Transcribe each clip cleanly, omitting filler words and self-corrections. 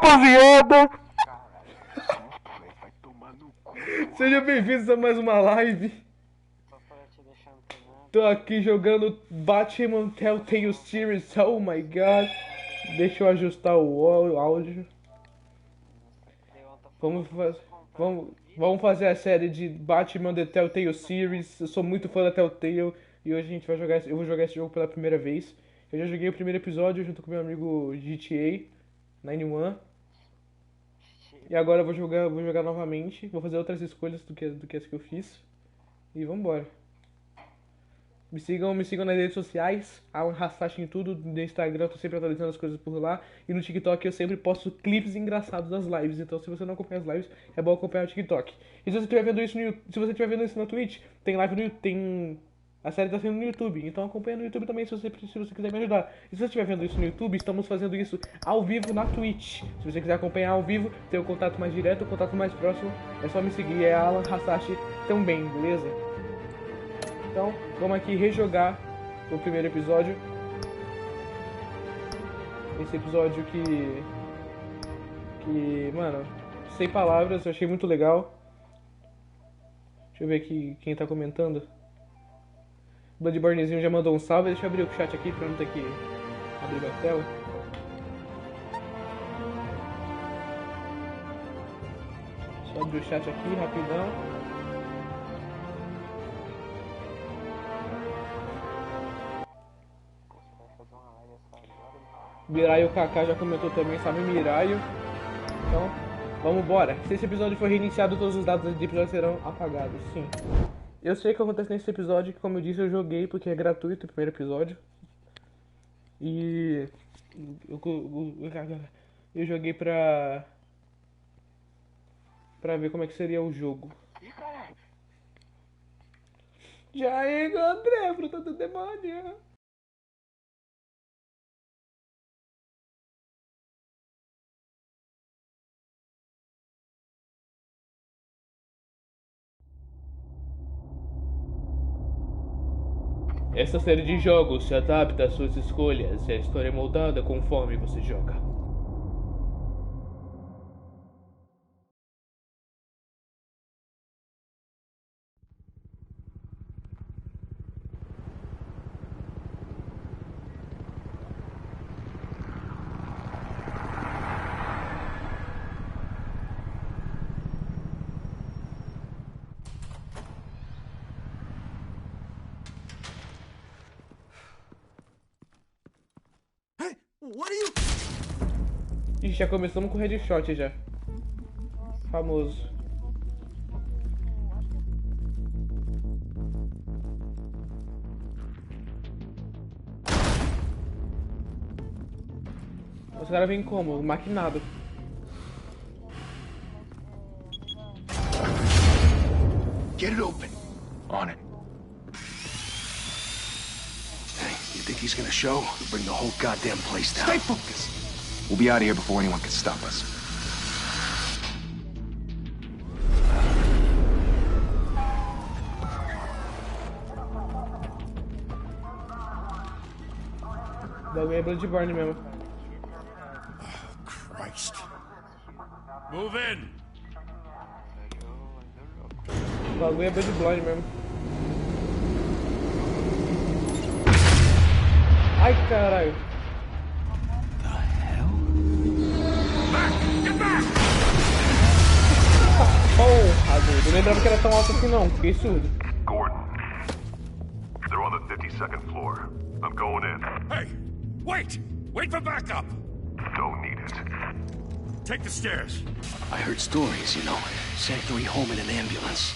rapaziada! Sejam bem-vindos a mais uma live. Tô aqui jogando Batman Telltale Series. Oh my god. Deixa eu ajustar o áudio. Vamos fazer a série de Batman The Telltale Series. Eu sou muito fã da Telltale e hoje a gente vai jogar. Eu vou jogar esse jogo pela primeira vez. Eu já joguei o primeiro episódio junto com meu amigo GTA 91. E agora eu vou jogar novamente. Vou fazer outras escolhas do que as que eu fiz. E vambora. Me sigam nas redes sociais, Alan Hasashi em tudo, no Instagram eu tô sempre atualizando as coisas por lá. E no TikTok eu sempre posto clipes engraçados das lives, então se você não acompanha as lives, é bom acompanhar o TikTok. E se você estiver vendo isso na Twitch, tem live no YouTube, a série tá sendo no YouTube, então acompanha no YouTube também se você quiser me ajudar. E se você estiver vendo isso no YouTube, estamos fazendo isso ao vivo na Twitch. Se você quiser acompanhar ao vivo, ter o contato mais direto, o contato mais próximo, é só me seguir, é Alan Hasashi também, beleza? Então, vamos aqui rejogar o primeiro episódio. Esse episódio que, mano, sem palavras, eu achei muito legal. Deixa eu ver aqui quem tá comentando. Bloodbornezinho já mandou um salve. Deixa eu abrir o chat aqui pra não ter que abrir minha tela. Só abrir o chat aqui, rapidão. Miraio KK já comentou também, sabe Miraio. Então, vamos embora. Se esse episódio for reiniciado, todos os dados do episódio serão apagados, sim. Eu sei o que acontece nesse episódio, que como eu disse, eu joguei porque é gratuito o primeiro episódio. E... eu joguei pra ver como é que seria o jogo. Já encontrei a fruta do demônio. Essa série de jogos se adapta às suas escolhas e a história é moldada conforme você joga. Ixi, já começamos com o headshot já. Famoso. Os caras vêm como? Maquinado. Get it open. On it. Hey, you think he's gonna show? We'll bring the whole goddamn place down. Stay focused. We'll be out of here before anyone can stop us. O bagulho é Bloodborne mesmo. Oh, Christ. Move in. O bagulho é Bloodborne mesmo. Ai, caralho. Porra, doido. Eu lembrava que era tão alto assim não, fiquei surdo. Gordon, they're on the 52nd floor. I'm going in. Hey, wait! Wait for backup! Don't need it. Take the stairs. I heard stories, you know. Sent 3 home in an ambulance.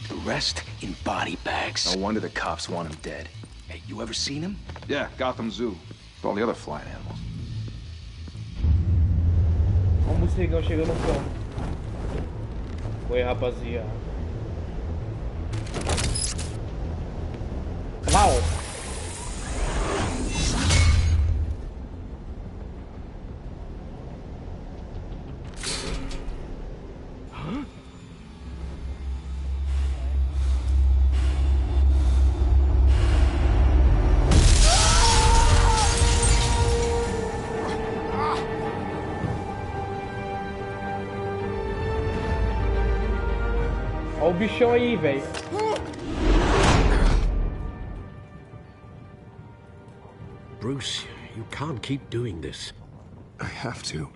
The rest in body bags. No wonder the cops want him dead. Hey, you ever seen him? Yeah, Gotham Zoo. With all the other flying animals. Olha o morcegão chegando no campo. Oi, rapaziada. Mal. Ó o bichão aí, velho. Bruce, you can't keep doing this. I have to.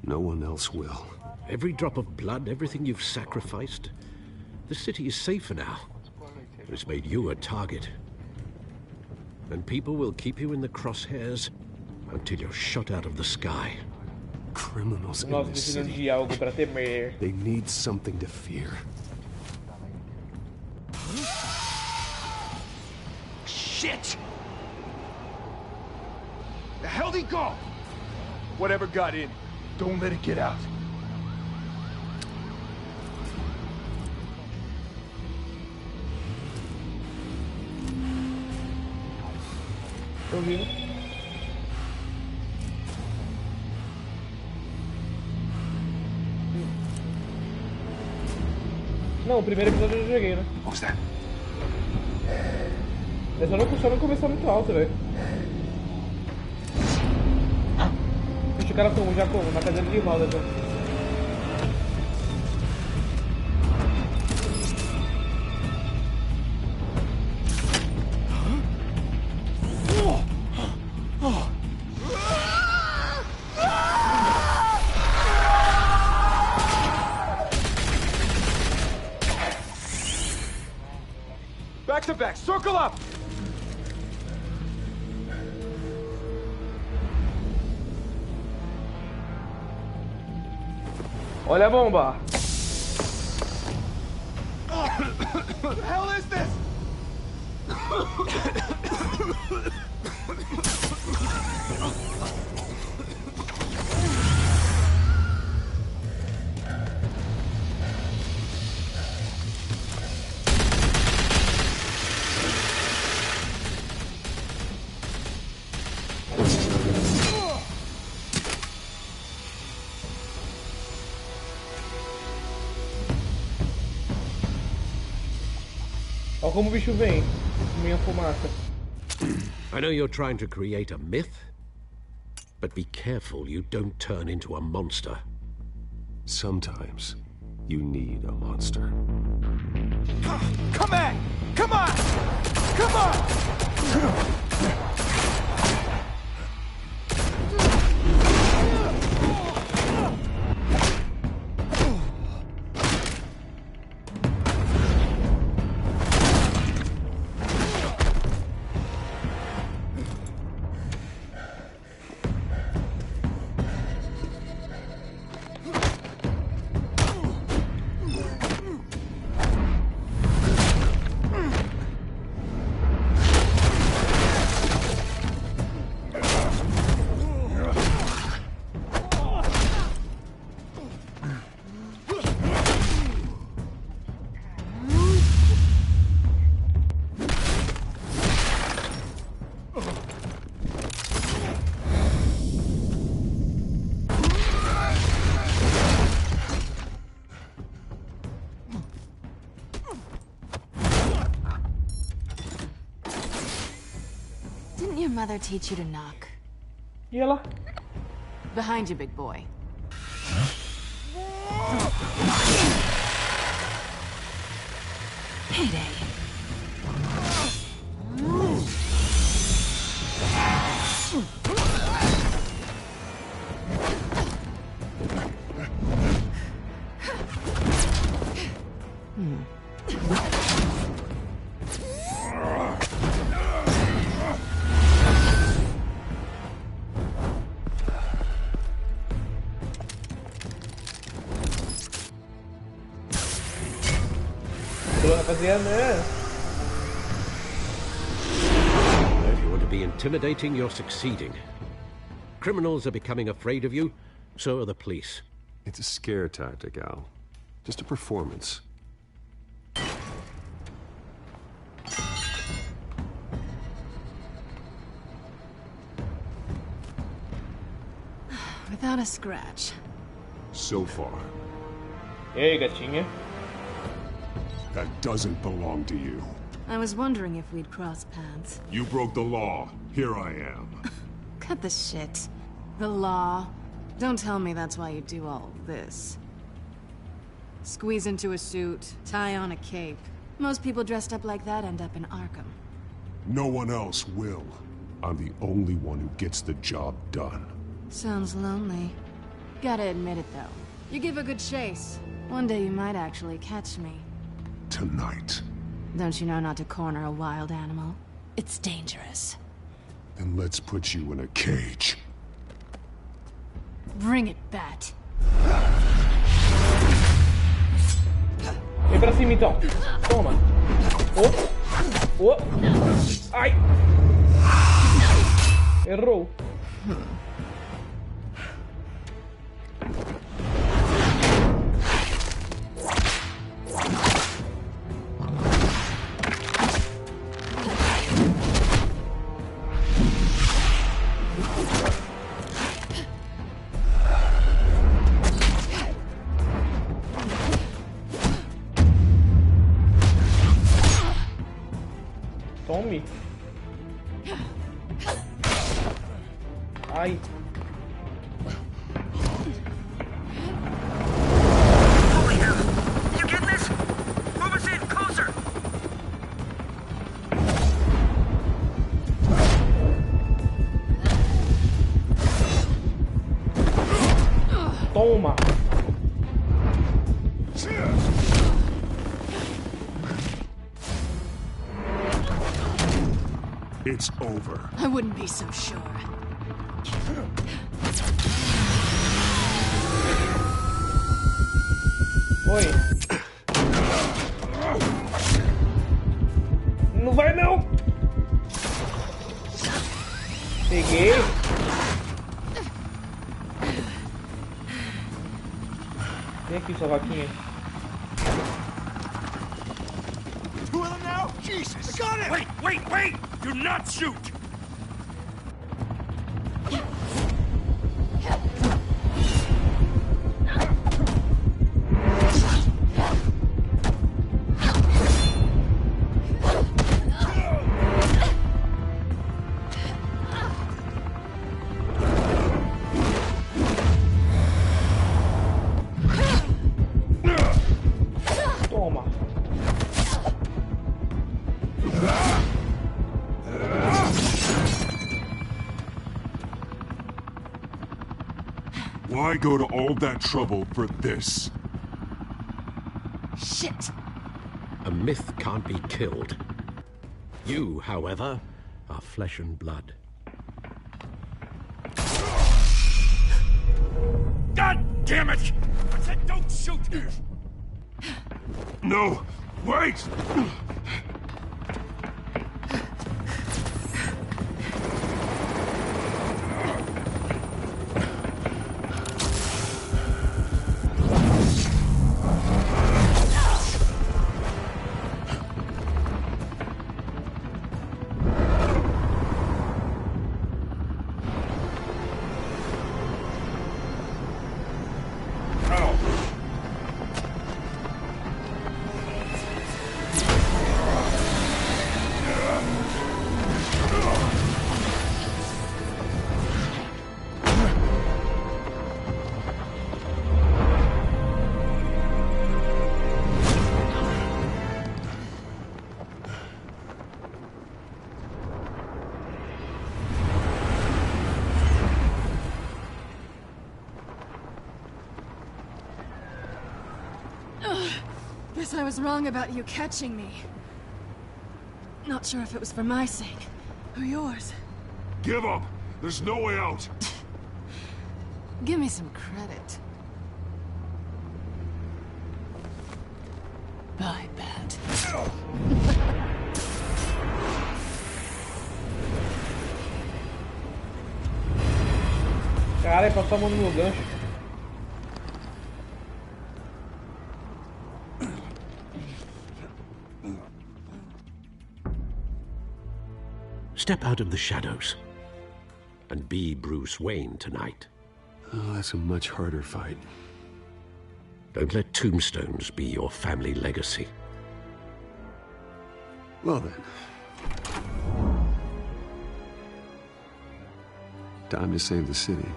No one else will. Every drop of blood, everything you've sacrificed. The city is safer now. But it's made you a target. And people will keep you in the crosshairs until you're shot out of the sky. Criminals in Nós this precisamos city. de algo pra temer. They need something to fear. Shit! The hell'd he go? Whatever got in, don't let it get out. Tô ouvindo. Não, o primeiro episódio eu já joguei, né? What was that? É só não começar muito alto, velho. Puxa, o cara já como? Na cadeira de roda já. Back to back, circle up! Olha a bomba! What the hell is this? Olha como o bicho vem. Minha fumaça. I know you're trying to create a myth, but be careful you don't turn into a monster. Sometimes you need a monster. Come on! Come on! Come on! Didn't your mother teach you to knock? E ela? Behind you, big boy. Payday. Rapaziada. If you want to be intimidating, you're succeeding. Criminals are becoming afraid of you, so are the police. It's a scare tactic, Al. Just a performance. Without a scratch. So far. E aí, gatinha? That doesn't belong to you. I was wondering if we'd cross paths. You broke the law. Here I am. Cut the shit. The law. Don't tell me that's why you do all this. Squeeze into a suit, tie on a cape. Most people dressed up like that end up in Arkham. No one else will. I'm the only one who gets the job done. Sounds lonely. Gotta admit it, though. You give a good chase. One day you might actually catch me. Tonight. Don't you know not to corner a wild animal? It's dangerous. Then let's put you in a cage. Bring it, Bat. Vem pra cima então. Toma. Oh. Ai. Errou. Tome. Ai. Holy hell! You getting this? Move us in, closer! Toma. It's over. I wouldn't be so sure. Oi. Não vai não. Peguei. Vem aqui, sua vaquinha. Two of them now? Jesus! I got it! Wait! Do not shoot! Toma. Why go to all that trouble for this? Shit! A myth can't be killed. You, however, are flesh and blood. God damn it! I said don't shoot! No! Wait! Guess I was wrong about you catching me. Not sure if it was for my sake or yours. Give up! There's no way out! Give me some credit. Bye, Bat. Caralho, passou a mão no meu gancho. Step out of the shadows and be Bruce Wayne tonight. Oh, that's a much harder fight. Don't let tombstones be your family legacy. Well then. Time to save the city.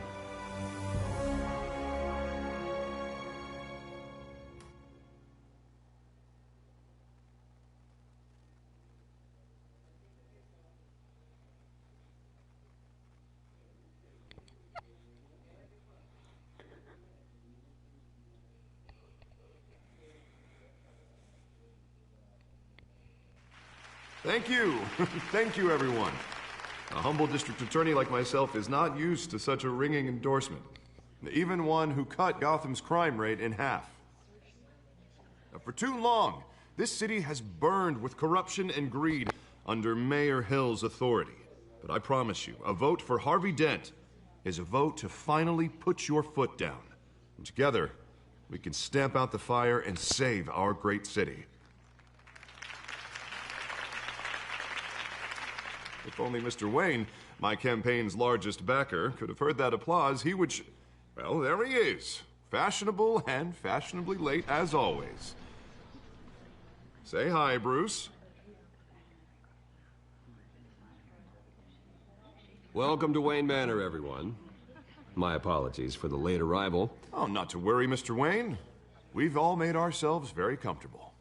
Thank you. Thank you, everyone. A humble district attorney like myself is not used to such a ringing endorsement. Even one who cut Gotham's crime rate in half. Now, for too long, this city has burned with corruption and greed under Mayor Hill's authority. But I promise you, a vote for Harvey Dent is a vote to finally put your foot down. And together, we can stamp out the fire and save our great city. If only Mr. Wayne, my campaign's largest backer, could have heard that applause, he would... Well, there he is. Fashionable and fashionably late as always. Say hi, Bruce. Welcome to Wayne Manor, everyone. My apologies for the late arrival. Oh, not to worry, Mr. Wayne. We've all made ourselves very comfortable.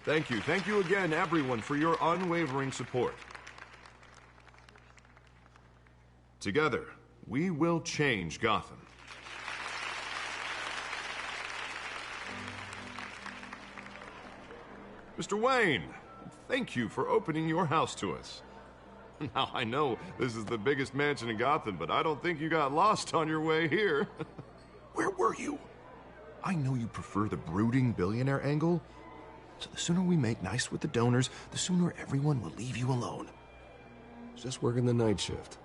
Thank you. Thank you again, everyone, for your unwavering support. Together, we will change Gotham. Mr. Wayne, thank you for opening your house to us. Now, I know this is the biggest mansion in Gotham, but I don't think you got lost on your way here. Where were you? I know you prefer the brooding billionaire angle, so the sooner we make nice with the donors, the sooner everyone will leave you alone. Just working the night shift.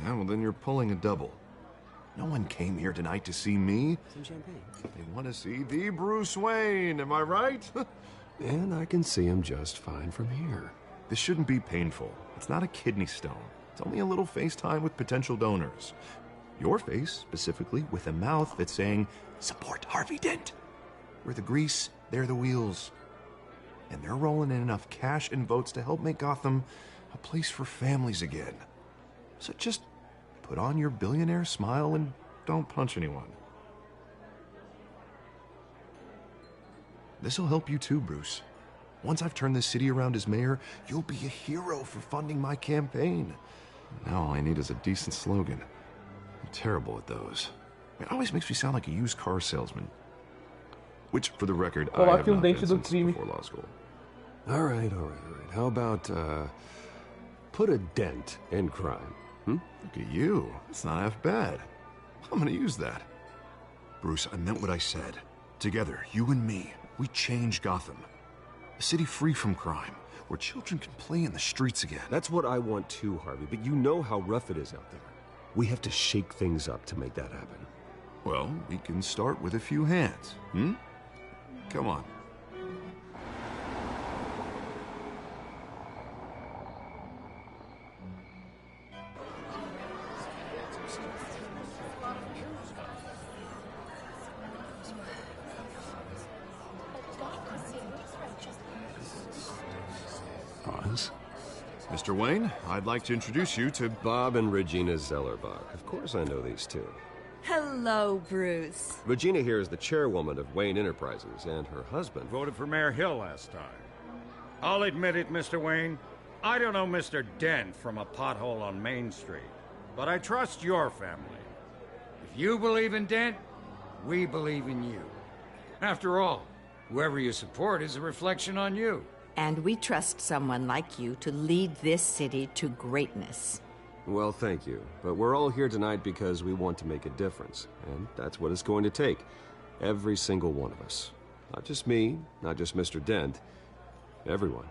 Yeah, well, then you're pulling a double. No one came here tonight to see me. Some champagne. They want to see the Bruce Wayne, am I right? And I can see him just fine from here. This shouldn't be painful. It's not a kidney stone. It's only a little FaceTime with potential donors. Your face, specifically, with a mouth that's saying, support Harvey Dent. We're the grease, they're the wheels. And they're rolling in enough cash and votes to help make Gotham a place for families again. So just put on your billionaire smile and don't punch anyone. This'll help you too, Bruce. Once I've turned this city around as mayor, you'll be a hero for funding my campaign. Now all I need is a decent slogan. I'm terrible at those. It always makes me sound like a used car salesman. Which, for the record, I have not been since before law school. All right. How about, put a dent in crime? Look at you. It's not half bad. I'm gonna use that. Bruce, I meant what I said. Together, you and me, we change Gotham. A city free from crime, where children can play in the streets again. That's what I want too, Harvey, but you know how rough it is out there. We have to shake things up to make that happen. Well, we can start with a few hands, Come on. Mr. Wayne, I'd like to introduce you to Bob and Regina Zellerbach. Of course I know these two. Hello, Bruce. Regina here is the chairwoman of Wayne Enterprises, and her husband voted for Mayor Hill last time. I'll admit it, Mr. Wayne. I don't know Mr. Dent from a pothole on Main Street, but I trust your family. If you believe in Dent, we believe in you. After all, whoever you support is a reflection on you. And we trust someone like you to lead this city to greatness. Well, thank you. But we're all here tonight because we want to make a difference. And that's what it's going to take. Every single one of us. Not just me, not just Mr. Dent. Everyone.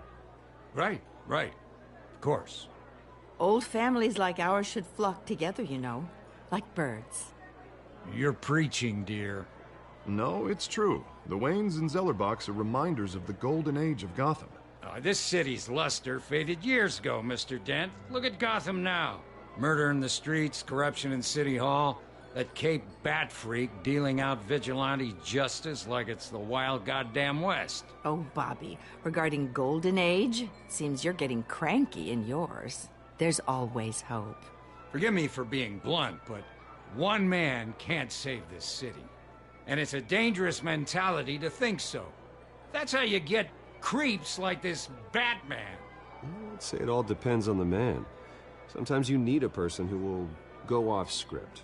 Right. Of course. Old families like ours should flock together, you know. Like birds. You're preaching, dear. No, it's true. The Waynes and Zellerbachs are reminders of the golden age of Gotham. This city's luster faded years ago, Mr. Dent. Look at Gotham now. Murder in the streets, corruption in City Hall, that Cape Bat freak dealing out vigilante justice like it's the wild goddamn West. Oh, Bobby, regarding Golden Age, seems you're getting cranky in yours. There's always hope. Forgive me for being blunt, but one man can't save this city. And it's a dangerous mentality to think so. That's how you get creeps like this Batman. I'd say it all depends on the man. Sometimes you need a person who will go off script.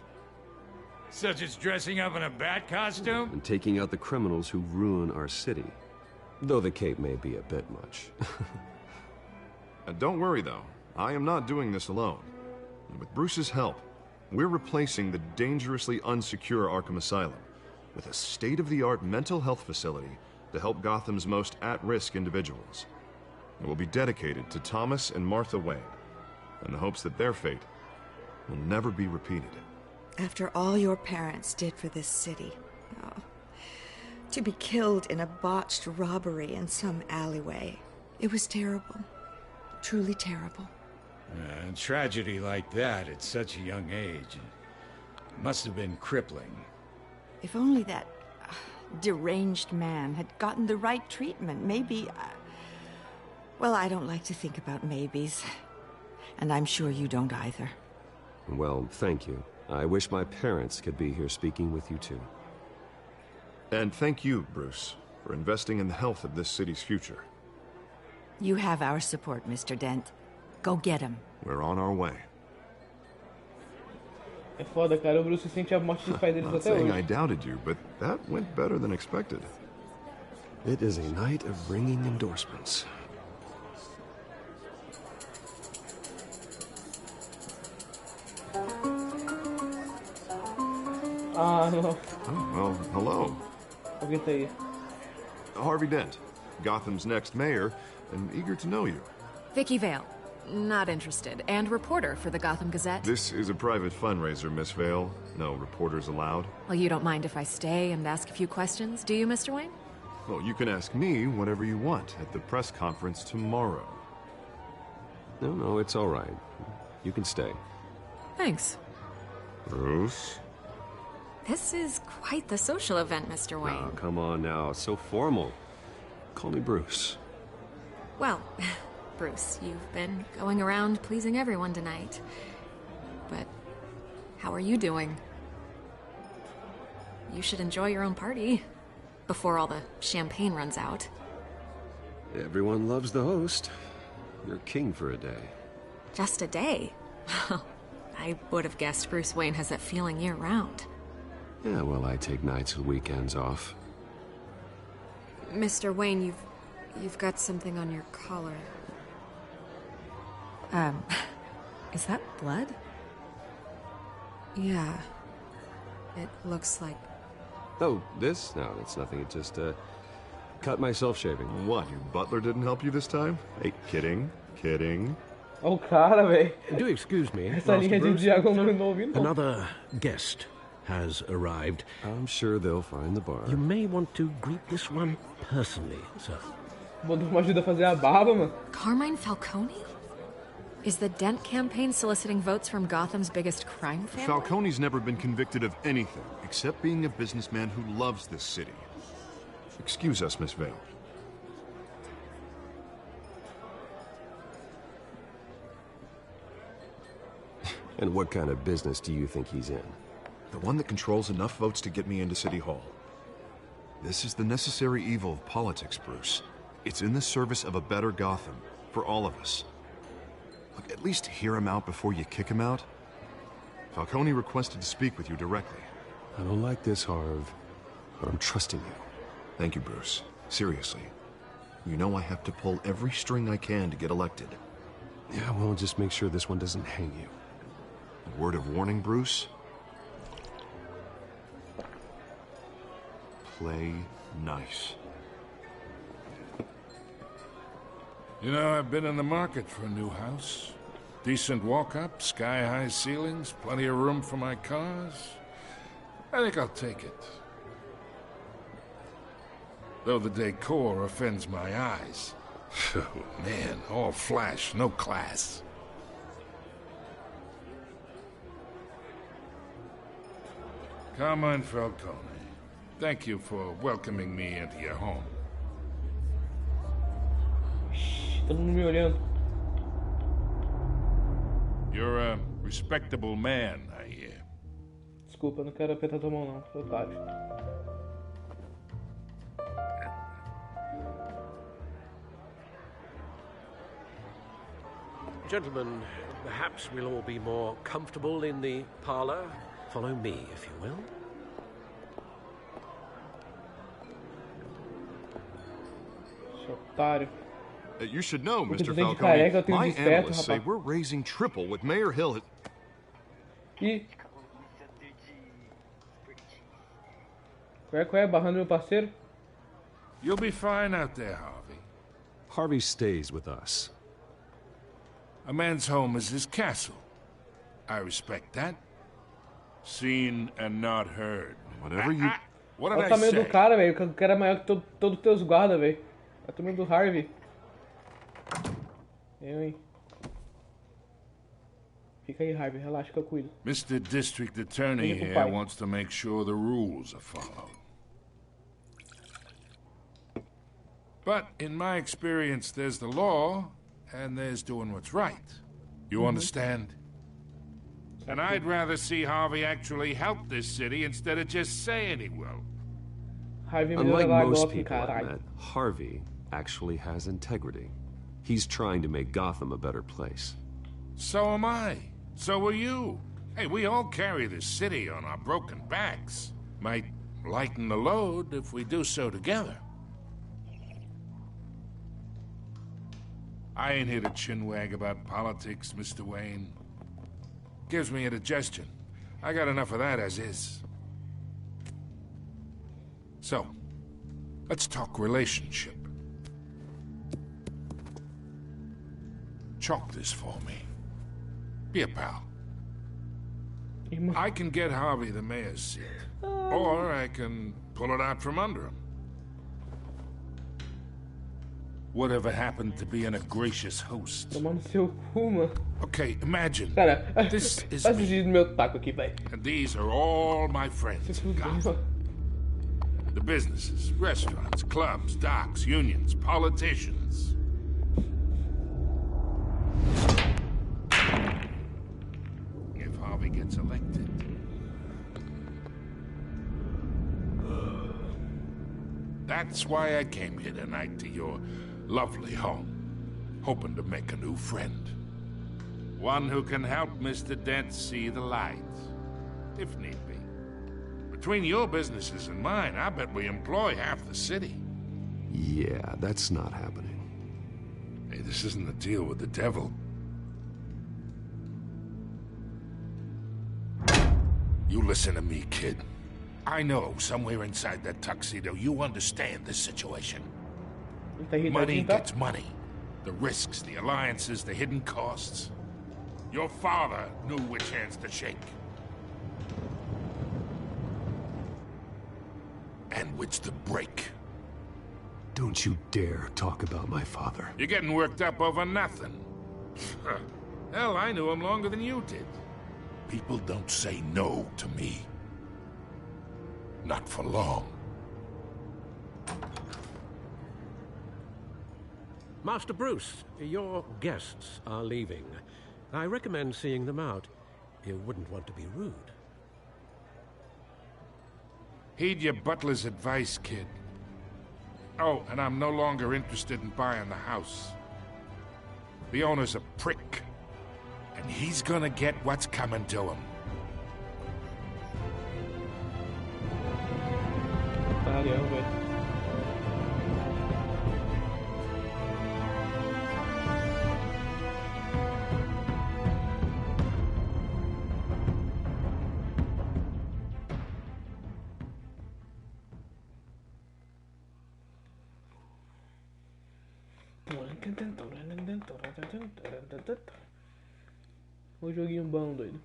Such as dressing up in a bat costume? And taking out the criminals who ruin our city. Though the cape may be a bit much. Don't worry, though. I am not doing this alone. With Bruce's help, we're replacing the dangerously unsecure Arkham Asylum with a state-of-the-art mental health facility to help Gotham's most at-risk individuals. It will be dedicated to Thomas and Martha Wayne, in the hopes that their fate will never be repeated. After all your parents did for this city, to be killed in a botched robbery in some alleyway, it was terrible. Truly terrible. A tragedy like that at such a young age must have been crippling. If only that deranged man had gotten the right treatment, maybe... Well, I don't like to think about maybes. And I'm sure you don't either. Well, thank you. I wish my parents could be here speaking with you too. And thank you, Bruce, for investing in the health of this city's future. You have our support, Mr. Dent. Go get him. We're on our way. É foda, cara. O Bruce sente a morte dos pais deles Not até saying hoje. I doubted you, but that went better than expected. It is a night of ringing endorsements. Ah, não. Oh, well, hello. Alguém tá aí. Harvey Dent, Gotham's next mayor, and eager to know you. Vicky Vale. Not interested. And reporter for the Gotham Gazette. This is a private fundraiser, Miss Vale. No reporters allowed. Well, you don't mind if I stay and ask a few questions, do you, Mr. Wayne? Well, you can ask me whatever you want at the press conference tomorrow. No, it's all right. You can stay. Thanks. Bruce? This is quite the social event, Mr. Wayne. Oh, come on now. So formal. Call me Bruce. Well, Bruce, you've been going around pleasing everyone tonight. But how are you doing? You should enjoy your own party before all the champagne runs out. Everyone loves the host. You're king for a day. Just a day? I would have guessed Bruce Wayne has that feeling year-round. Yeah, well, I take nights and weekends off. Mr. Wayne, you've got something on your collar. Is that blood? Yeah. It looks like... Oh, this? No, it's nothing. It just, cut myself shaving. What, your butler didn't help you this time? Hey, kidding. Oh, cara, véi. Do excuse me, Essa linha de diagonal eu não ouvi, não. Another guest has arrived. I'm sure they'll find the bar. You may want to greet this one personally, sir. Mandou uma ajuda a fazer a barba, mano. Carmine Falcone? Is the Dent campaign soliciting votes from Gotham's biggest crime family? Falcone's never been convicted of anything except being a businessman who loves this city. Excuse us, Miss Vale. And what kind of business do you think he's in? The one that controls enough votes to get me into City Hall. This is the necessary evil of politics, Bruce. It's in the service of a better Gotham, for all of us. Look, at least hear him out before you kick him out. Falcone requested to speak with you directly. I don't like this, Harv, but I'm trusting you. Thank you, Bruce. Seriously. You know I have to pull every string I can to get elected. Yeah, well, just make sure this one doesn't hang you. A word of warning, Bruce? Play nice. You know, I've been in the market for a new house. Decent walk-up, sky-high ceilings, plenty of room for my cars. I think I'll take it. Though the decor offends my eyes. Oh, man, all flash, no class. Carmine Falcone, thank you for welcoming me into your home. Todo mundo me olhando. You're a respectable man, I hear. Desculpa, não quero apertar tua mão não, seu otário. Gentlemen, perhaps we'll all be more comfortable in the parlor. Follow me, if you will. Seu otário. You should know, Porque Mr. tu vem de Falcone. careca, eu tenho My desperto, analysts say rapaz. we're raising triple with Mayor Hill. Ih. Qual é? Barrando meu parceiro? You'll be fine out there, Harvey. Harvey stays with us. A man's home is his castle. I respect that. Seen and not heard. Whatever you... What Olha did o I tamanho do say? cara, velho. O cara é maior que todos os teus guardas, velho. É o tamanho do Harvey. Eu, hein. Fica aí, Harvey. Relaxa que eu cuido. Mr. District Attorney Liga pro here pai. wants to make sure the rules are followed. But in my experience, there's the law, and there's doing what's right. You understand? And I'd rather see Harvey actually help this city instead of just saying he will. Harvey Unlike melhora lá most Gotham, people I've caralho. met, Harvey actually has integrity. He's trying to make Gotham a better place. So am I. So are you. Hey, we all carry this city on our broken backs. Might lighten the load if we do so together. I ain't here to chinwag about politics, Mr. Wayne. Gives me indigestion. I got enough of that as is. So, let's talk relationship. Chalk this for me. Be a pal. I can get Harvey the mayor's seat. Or I can pull it out from under him. Whatever happened to being a gracious host? Tomar no seu cu, mano. Okay, imagine. Cara, This is faz me. desvio do meu taco aqui, velho. And these are all my friends. in Gotham. The businesses, restaurants, clubs, docks, unions, politicians. If Harvey gets elected. That's why I came here tonight to your lovely home, hoping to make a new friend. One who can help Mr. Dent see the light, if need be. Between your businesses and mine, I bet we employ half the city. Yeah, that's not happening. Hey, this isn't a deal with the devil. You listen to me, kid. I know somewhere inside that tuxedo you understand this situation. Money gets money. The risks, the alliances, the hidden costs. Your father knew which hands to shake. And which to break. Don't you dare talk about my father. You're getting worked up over nothing. Hell, I knew him longer than you did. People don't say no to me. Not for long. Master Bruce, your guests are leaving. I recommend seeing them out. You wouldn't want to be rude. Heed your butler's advice, kid. Oh, and I'm no longer interested in buying the house. The owner's a prick. And he's gonna get what's coming to him. Caramba, velho. O joguinho bom, doido.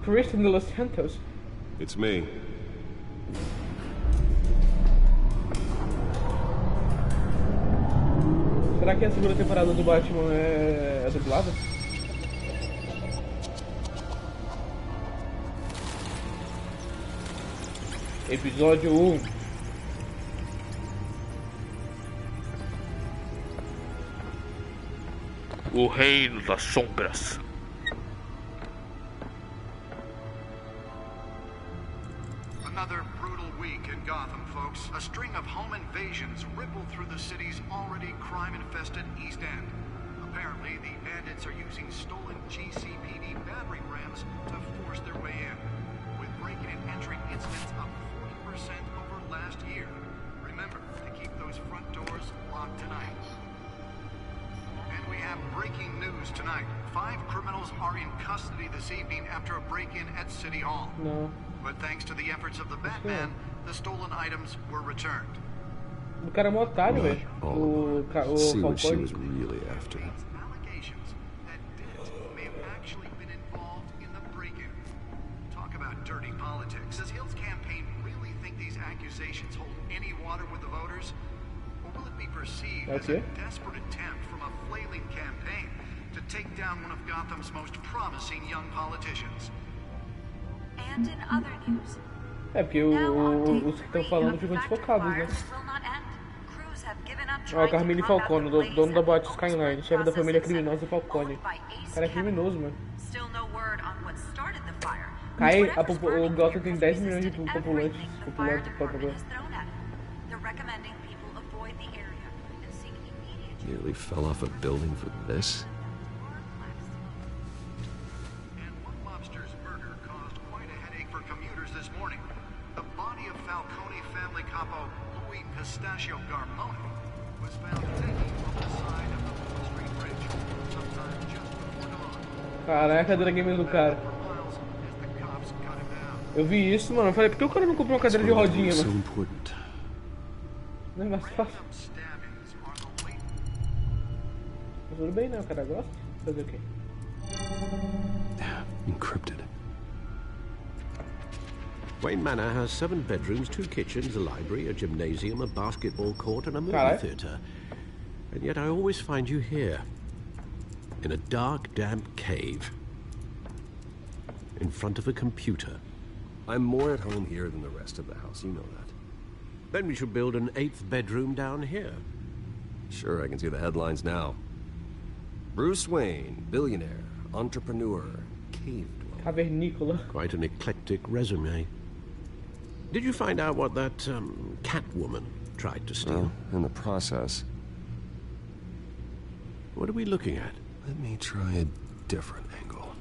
Christian de los Santos. It's me. Será que a segunda temporada do Batman é dublada? Episódio 1. O Reino das Sombras. another brutal week in Gotham, folks. A string of home invasions ripple through the city's already crime-infested East End. Apparently, the bandits are using stolen GCPD battering rams to force their way in, with breaking and entering incidents up 40% over last year. Remember to keep those front doors locked tonight. And we have breaking news tonight. 5 criminals are in custody this evening after a break-in at City Hall. No. But thanks to the efforts of the Batman, the stolen items were returned. O cara é um otário, velho. O See what she Falcone. was really after. Allegations that Dent may have actually been involved in the break-in. Talk about dirty politics. Does Hill's campaign really think these accusations hold any water with the voters? Or will it be perceived as a desperate attempt from a flailing campaign to take down one of Gotham's most promising young politicians? And in other news, É porque os que estão falando ficam desfocados, né? Ó, o Carmine Falcone, dono da boate Skyline, chefe da família criminosa Falcone. O cara é criminoso, mano. Cai, o Gotham tem 10 milhões de populantes. Nearly fell off a building for this. And one mobster's murder caused quite a headache for commuters this morning. The body of Falcone family capo Louis Pistachio Garmoni was found hanging from the side of the Wall Street Bridge sometime just before dawn. Caraca, a cadeira gamer do cara. Eu vi isso, mano. Eu falei, por que o cara não comprou uma cadeira de rodinha, mano? Não é mais fácil. Mas tudo bem, né? O cara gosta. Fazer o quê? Encrypted. Wayne Manor has 7 bedrooms, 2 kitchens, a library, a gymnasium, a basketball court, and a movie theatre. And yet I always find you here, in a dark, damp cave, in front of a computer. I'm more at home here than the rest of the house, you know that. Then we should build an 8th bedroom down here. Sure, I can see the headlines now. Bruce Wayne, billionaire, entrepreneur, cave dweller. Cavernícola. Quite an eclectic resume. Did you find out what that Catwoman tried to steal? Well, in the process. What are we looking at? Let me try a different angle.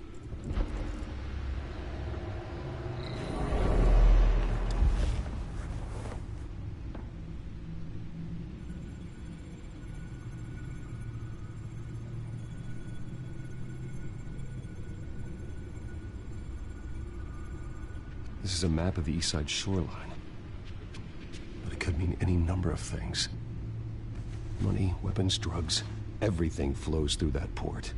This is a map of the East Side shoreline. But it could mean any number of things. Money, weapons, drugs, everything flows through that port.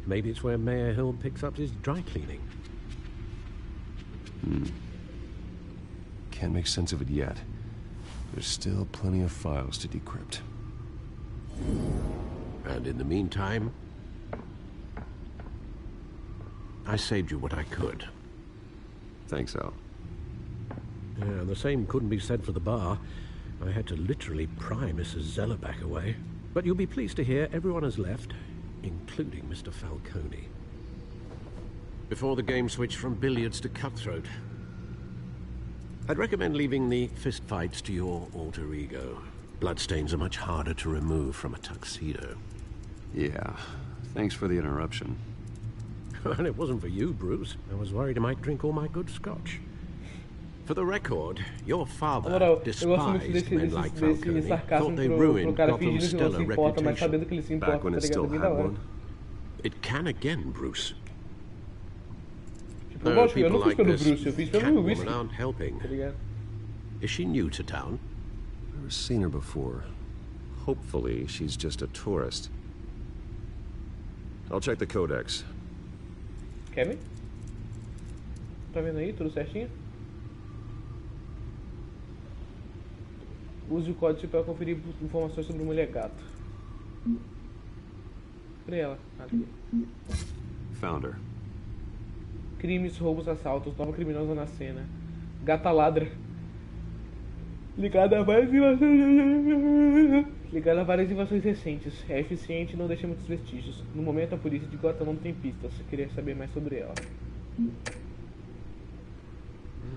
Maybe it's where Mayor Hill picks up his dry cleaning. Can't make sense of it yet. There's still plenty of files to decrypt. And in the meantime, I saved you what I could. Thanks, Al. Yeah, the same couldn't be said for the bar. I had to literally pry Mrs. Zellerback away. But you'll be pleased to hear everyone has left, including Mr. Falcone. Before the game switched from billiards to cutthroat. I'd recommend leaving the fistfights to your alter ego. Bloodstains are much harder to remove from a tuxedo. Yeah, thanks for the interruption. And it wasn't for you, Bruce. I was worried I might drink all my good scotch. For the record, your father despised men like Falcone, thought they ruined Gotham's stellar reputation. Back when it still had one. It can again, Bruce. Tipo, lógico, eu não fiz pelo Bruce, eu fiz pelo Catwoman aren't helping. Is she new to town? Never seen her before. Hopefully, she's just a tourist. I'll check the codex. Kevin? Tá vendo aí? Tudo certinho? Use o código para conferir informações sobre Mulher Gato. Cadê ela? Aqui. Found her. Crimes, roubos, assaltos, nova criminosa na cena. Gata ladra. Ligada a várias invasões recentes. É eficiente e não deixa muitos vestígios. No momento, a polícia de Gotham não tem pistas. Queria saber mais sobre ela.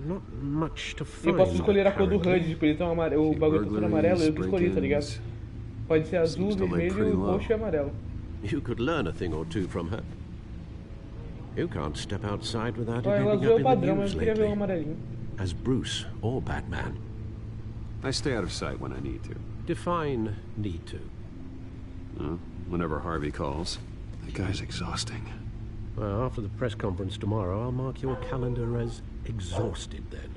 Not much to E find. eu posso escolher a cor do apparently. HUD, tipo, ele tem o bagulho todo amarelo, eu que escolhi, tá ligado? Pode ser azul, vermelho, roxo e amarelo. You could learn a thing or two from her. You can't step outside without it O ending azul é up o in the padrão, mas news eu queria ver o lately. amarelinho. As Bruce or Batman. I stay out of sight when I need to. Define need to. Whenever Harvey calls. That guy's exhausting. Well, after the press conference tomorrow, I'll mark your calendar as exhausted then.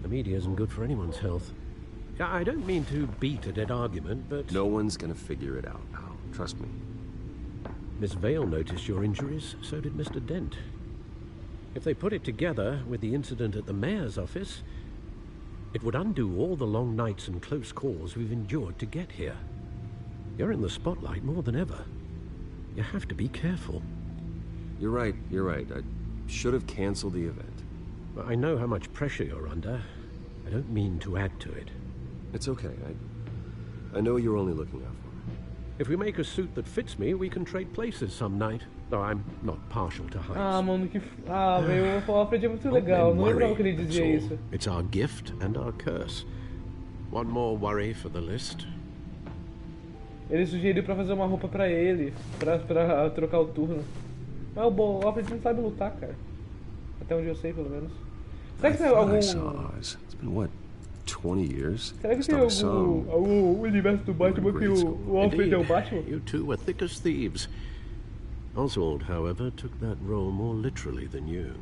The media isn't good for anyone's health. I don't mean to beat a dead argument, but... No one's gonna figure it out, pal. Trust me. Miss Vale noticed your injuries, so did Mr. Dent. If they put it together with the incident at the mayor's office, it would undo all the long nights and close calls we've endured to get here. You're in the spotlight more than ever. You have to be careful. You're right. I should have canceled the event. I know how much pressure you're under. I don't mean to add to it. It's okay. I know you're only looking out for me. If we make a suit that fits me, we can trade places some night. Though I'm not partial to heights. Ah, mano, que... Ah, velho, o Alfred é muito legal. Não lembrava que ele dizia isso. It's our gift and our curse. One more worry for the list. Ele sugeriu pra fazer uma roupa pra ele, pra trocar o turno. Mas o Alfred não sabe lutar, cara. Até onde eu sei, pelo menos. Será que tem algum... It's been, what, 20 years? Será que tem algum universo do Batman que o Alfred é o Batman? You two were thick as thieves. Oswald, however, took that role more literally than you.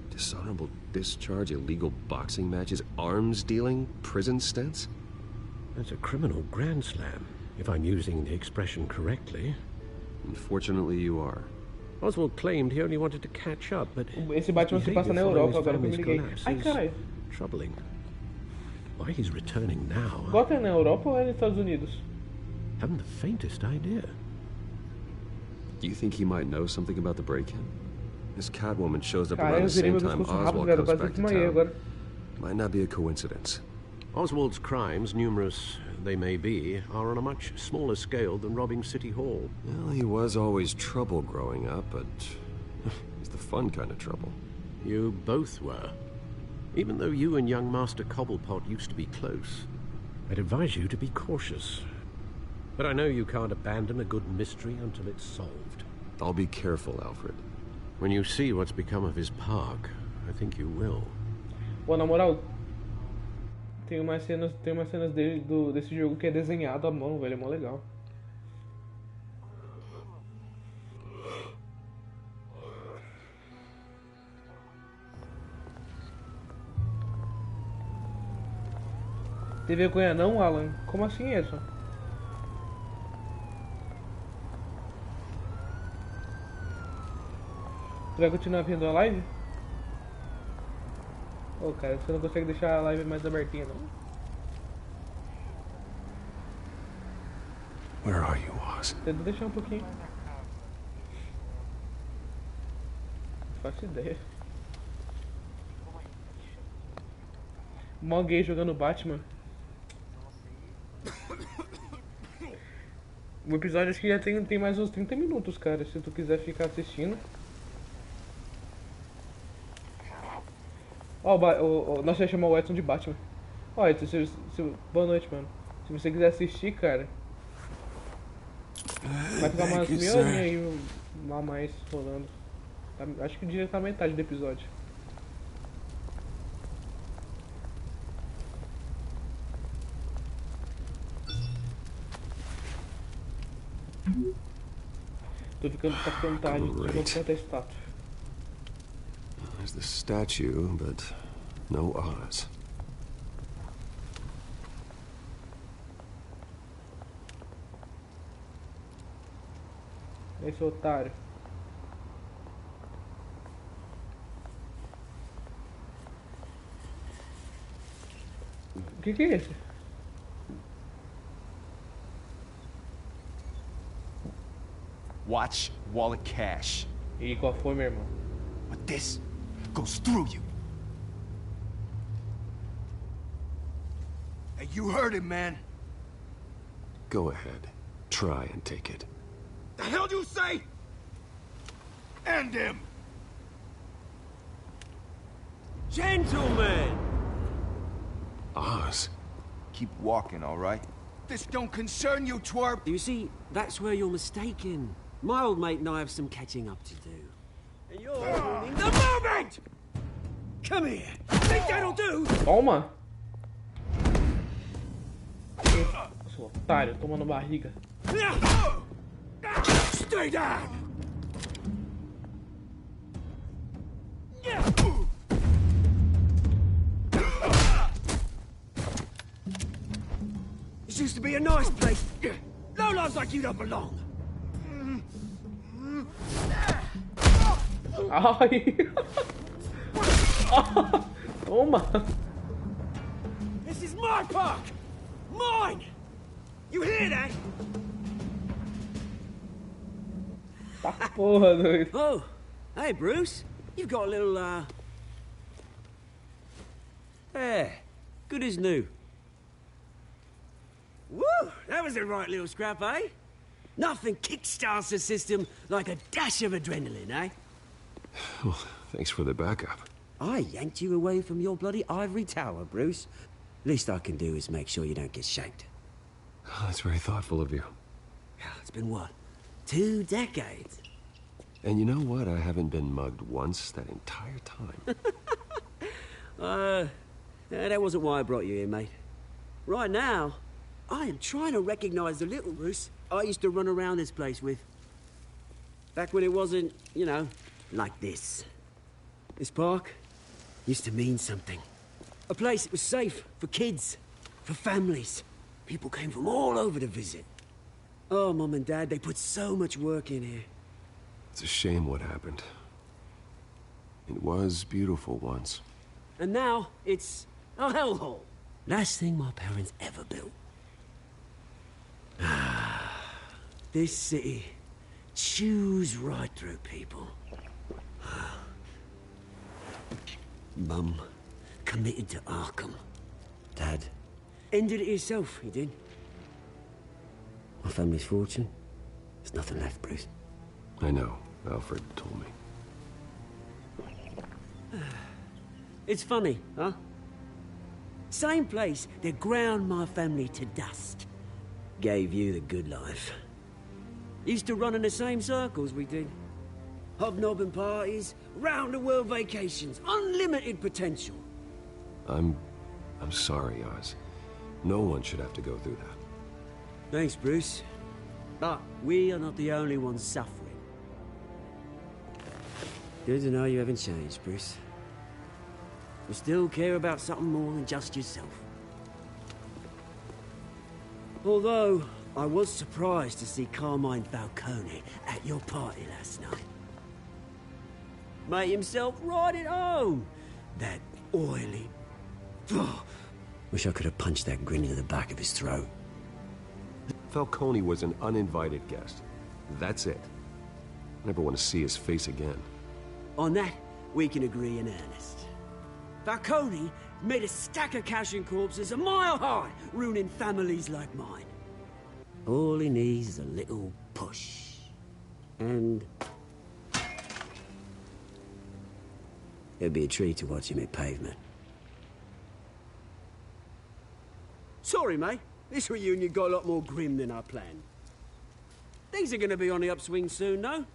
Dishonorable discharge, illegal boxing matches, arms dealing, prison stints? That's a criminal grand slam, if I'm using the expression correctly. Unfortunately, you are. Oswald claimed he only wanted to catch up, but esse Batman se passa na Europa, agora que eu me liguei. Ai, caralho. Troubling. Why he's returning now? Gotham é na Europa ou é nos Estados Unidos? Haven't the faintest idea. Do you think he might know something about the break-in? This Catwoman shows up Cara, around the same eu time Oswald rápido, comes back to town. agora. Might not be a coincidence. Oswald's crimes, numerous they may be, are on a much smaller scale than robbing City Hall. Well, he was always trouble growing up, but he's the fun kind of trouble. You both were. Even though you and young Master Cobblepot used to be close, I'd advise you to be cautious. But I know you can't abandon a good mystery until it's solved. I'll be careful, Alfred. When you see what's become of his park, I think you will. Pô, na moral, tem umas cenas dele, desse jogo que é desenhado à mão, velho, é mó legal. Tem vergonha não, Alan? Como assim isso? Você vai continuar vendo a live? Ô, cara, você não consegue deixar a live mais abertinha, não? Where are you, Oz? Tenta deixar um pouquinho. Não faço ideia. Mó gay jogando Batman. O episódio acho que já tem mais uns 30 minutos, cara, se tu quiser ficar assistindo. Ó, nós já chamamos o Edson de Batman. Ó, Edson, boa noite, mano. Se você quiser assistir, cara, vai ficar umas meia horinha aí a mais rolando. Acho que diria que tá metade do episódio. Tá ficando tarde, vou contar a estátua. There's the statue, but no Oz. Esse otário. O que é esse? Watch wallet cash. E qual foi, meu irmão? But this goes through you. Hey, you heard him, man. Go ahead. Try and take it. The hell do you say? End him. Gentlemen! Oz. Keep walking, all right? This don't concern you, twerp! You see, that's where you're mistaken. My old mate and I have some catching up to do. And you're ruining the moment! Come here! Think that'll do? Toma! Seu otário, toma na barriga. Stay down! This used to be a nice place. Lowlifes like you don't belong. Ai! Toma! This is my park! Mine! You hear that? Tá porra, doido. Oh, hey Bruce. You've got a little, good as new. Woo! That was a right little scrap, eh? Nothing kickstarts the system like a dash of adrenaline, eh? Well, thanks for the backup. I yanked you away from your bloody ivory tower, Bruce. Least I can do is make sure you don't get shanked. Oh, that's very thoughtful of you. It's been what? 2 decades? And you know what? I haven't been mugged once that entire time. That wasn't why I brought you here, mate. Right now, I am trying to recognize the little Bruce I used to run around this place with. Back when it wasn't, you know, like this. This park used to mean something. A place that was safe for kids, for families. People came from all over to visit. Oh, Mum and Dad, they put so much work in here. It's a shame what happened. It was beautiful once. And now, it's a hellhole. Last thing my parents ever built. This city chews right through people. Mum committed to Arkham. Dad ended it himself, he did. My family's fortune, there's nothing left, Bruce. I know. Alfred told me. It's funny, huh? Same place that ground my family to dust. Gave you the good life. Used to run in the same circles we did. Hobnobbing parties, round-the-world vacations, unlimited potential. I'm sorry, Oz. No one should have to go through that. Thanks, Bruce. But we are not the only ones suffering. Good to know you haven't changed, Bruce. You still care about something more than just yourself. Although, I was surprised to see Carmine Falcone at your party last night. Made himself right at home. That oily... Oh, wish I could have punched that grin into the back of his throat. Falcone was an uninvited guest. That's it. Never want to see his face again. On that, we can agree in earnest. Falcone made a stack of cash and corpses a mile high, ruining families like mine. All he needs is a little push. And... it'd be a treat to watch him hit pavement. Sorry, mate. This reunion got a lot more grim than I planned. Things are gonna be on the upswing soon, though.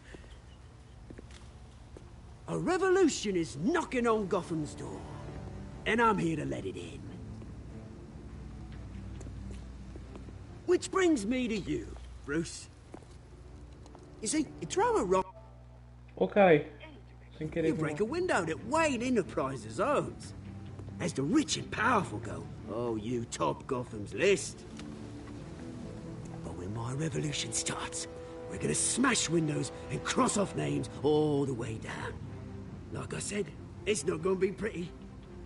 A revolution is knocking on Gotham's door. And I'm here to let it in. Which brings me to you, Bruce. You see, you throw a rock... Okay. Sem querer. You break a window that Wayne Enterprises owns. As the rich and powerful go, oh, you top Gotham's list. But when my revolution starts, we're gonna smash windows and cross off names all the way down. Like I said, it's not gonna be pretty.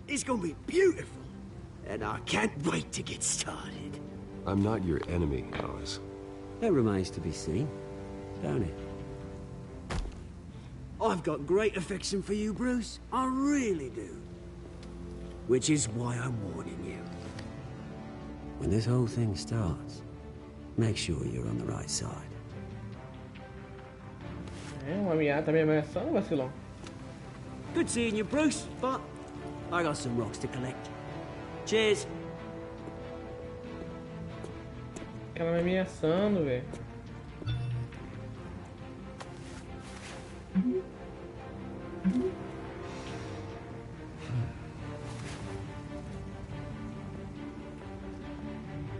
It's gonna be beautiful. And I can't wait to get started. I'm not your enemy, Oz. That remains to be seen, don't it? I've got great affection for you, Bruce. I really do. Which is why I'm warning you. When this whole thing starts, make sure you're on the right side. Tá me ameaçando, vacilão. Good seeing you, Bruce, but I got some rocks to collect. Cheers. Ela vai me ameaçando, velho.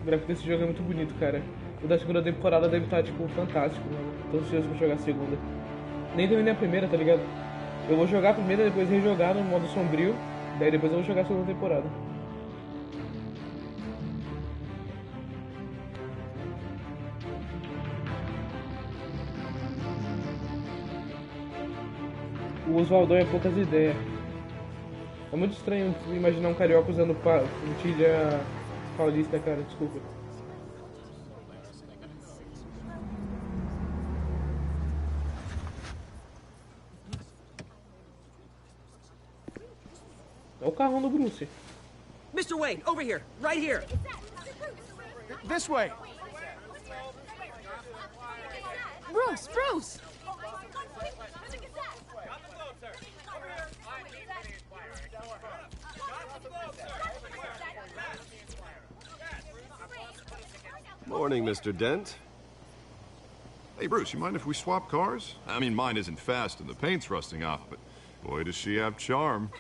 O gráfico desse jogo é muito bonito, cara. O da segunda temporada deve estar, tipo, fantástico, mano. Tô ansioso pra jogar a segunda. Nem terminei a primeira, tá ligado? Eu vou jogar a primeira, depois rejogar no modo sombrio. Daí depois eu vou jogar a segunda temporada. O Oswaldão é poucas ideias. É muito estranho imaginar um carioca usando puntilha paulista, cara, desculpa. É o carrão do Bruce. Mr. Wayne, over here, right here. This way. Bruce, Bruce! Morning, Mr. Dent. Hey, Bruce, you mind if we swap cars? I mean, mine isn't fast and the paint's rusting off, but boy, does she have charm.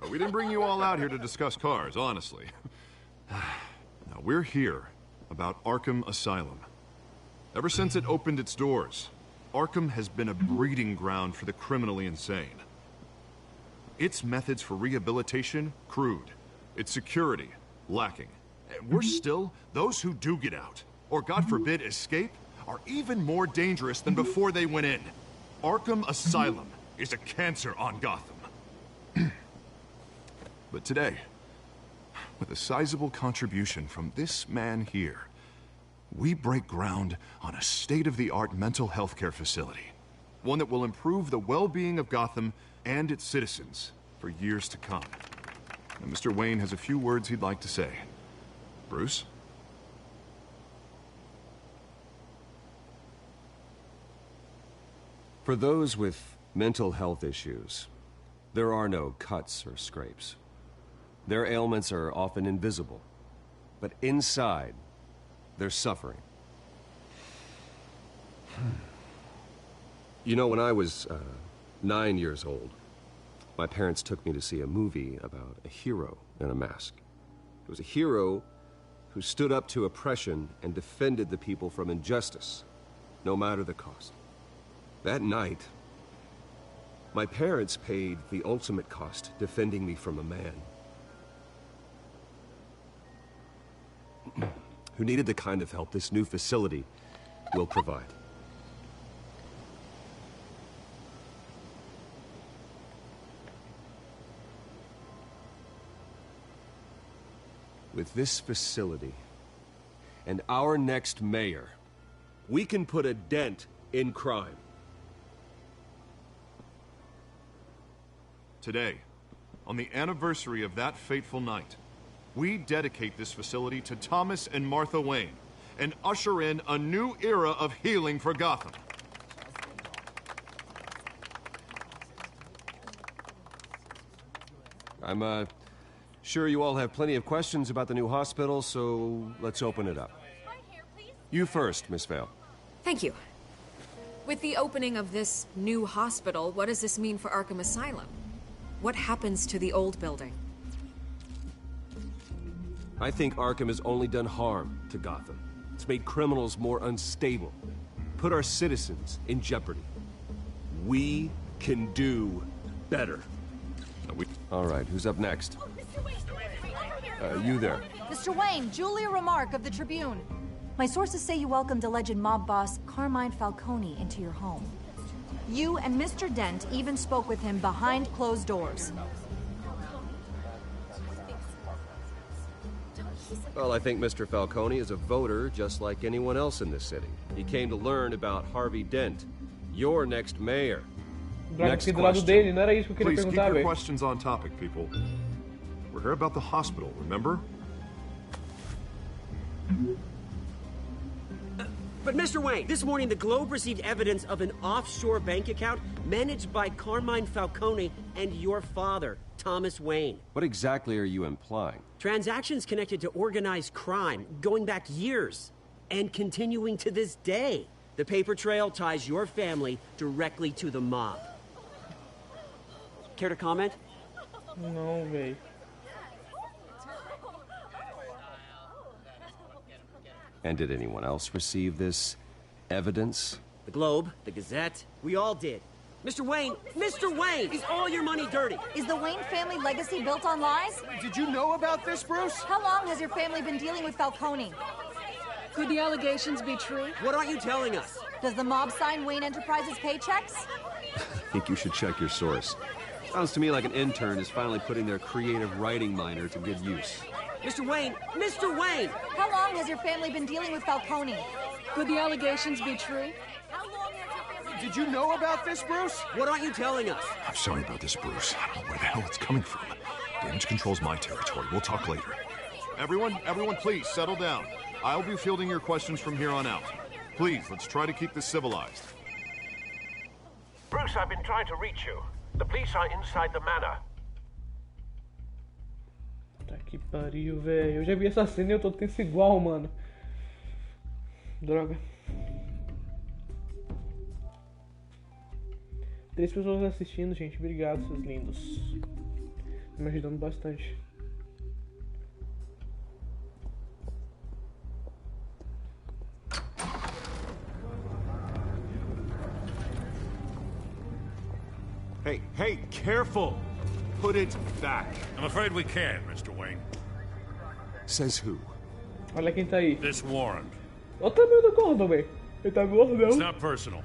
We didn't bring you all out here to discuss cars, honestly. Now, we're here about Arkham Asylum. Ever since it opened its doors, Arkham has been a breeding ground for the criminally insane. Its methods for rehabilitation, crude. Its security, lacking. And worse still, those who do get out, or God forbid escape, are even more dangerous than before they went in. Arkham Asylum is a cancer on Gotham. But today, with a sizable contribution from this man here, we break ground on a state-of-the-art mental health care facility. One that will improve the well-being of Gotham and its citizens for years to come. And Mr. Wayne has a few words he'd like to say. Bruce? For those with mental health issues, there are no cuts or scrapes. Their ailments are often invisible, but inside, they're suffering. You know, when I was 9 years old, my parents took me to see a movie about a hero in a mask. It was a hero who stood up to oppression and defended the people from injustice, no matter the cost. That night, my parents paid the ultimate cost defending me from a man who needed the kind of help this new facility will provide. With this facility and our next mayor, we can put a dent in crime. Today, on the anniversary of that fateful night, we dedicate this facility to Thomas and Martha Wayne and usher in a new era of healing for Gotham. I'm sure you all have plenty of questions about the new hospital, so let's open it up. You first, Miss Vale. Thank you. With the opening of this new hospital, what does this mean for Arkham Asylum? What happens to the old building? I think Arkham has only done harm to Gotham. It's made criminals more unstable, put our citizens in jeopardy. We can do better. All right, who's up next? You there. Mr. Wayne, Julia Remark of the Tribune. My sources say you welcomed alleged mob boss Carmine Falcone into your home. You and Mr. Dent even spoke with him behind closed doors. Well, I think Mr. Falcone is a voter just like anyone else in this city. He came to learn about Harvey Dent, your next mayor. Next question. Please keep your questions on topic, people. We're here about the hospital, remember? But Mr. Wayne, this morning the Globe received evidence of an offshore bank account managed by Carmine Falcone and your father, Thomas Wayne. What exactly are you implying? Transactions connected to organized crime going back years and continuing to this day. The paper trail ties your family directly to the mob. Care to comment? Não, véi. And did anyone else receive this evidence? The Globe, the Gazette, we all did. Mr. Wayne, is all your money dirty? Is the Wayne family legacy built on lies? Did you know about this, Bruce? How long has your family been dealing with Falcone? Could the allegations be true? What aren't you telling us? Does the mob sign Wayne Enterprises paychecks? I think you should check your source. Sounds to me like an intern is finally putting their creative writing minor to good use. Mr. Wayne! How long has your family been dealing with Falcone? Could the allegations be true? Did you know about this, Bruce? What aren't you telling us? I'm sorry about this, Bruce. I don't know where the hell it's coming from. Damage control's my territory. We'll talk later. Everyone, please, settle down. I'll be fielding your questions from here on out. Please, let's try to keep this civilized. Bruce, I've been trying to reach you. The police are inside the manor. Tá que pariu, velho. Eu já vi essa cena e eu tô tenso igual, mano. Droga. 3 pessoas assistindo, gente. Obrigado, seus lindos. Tá me ajudando bastante. Hey, careful! Put it back. I'm afraid we can't, Mr. Wayne. Says who? Olha quem tá aí. This warrant. Olha o tamanho do corpo, velho. Ele tá gordão. It's not personal.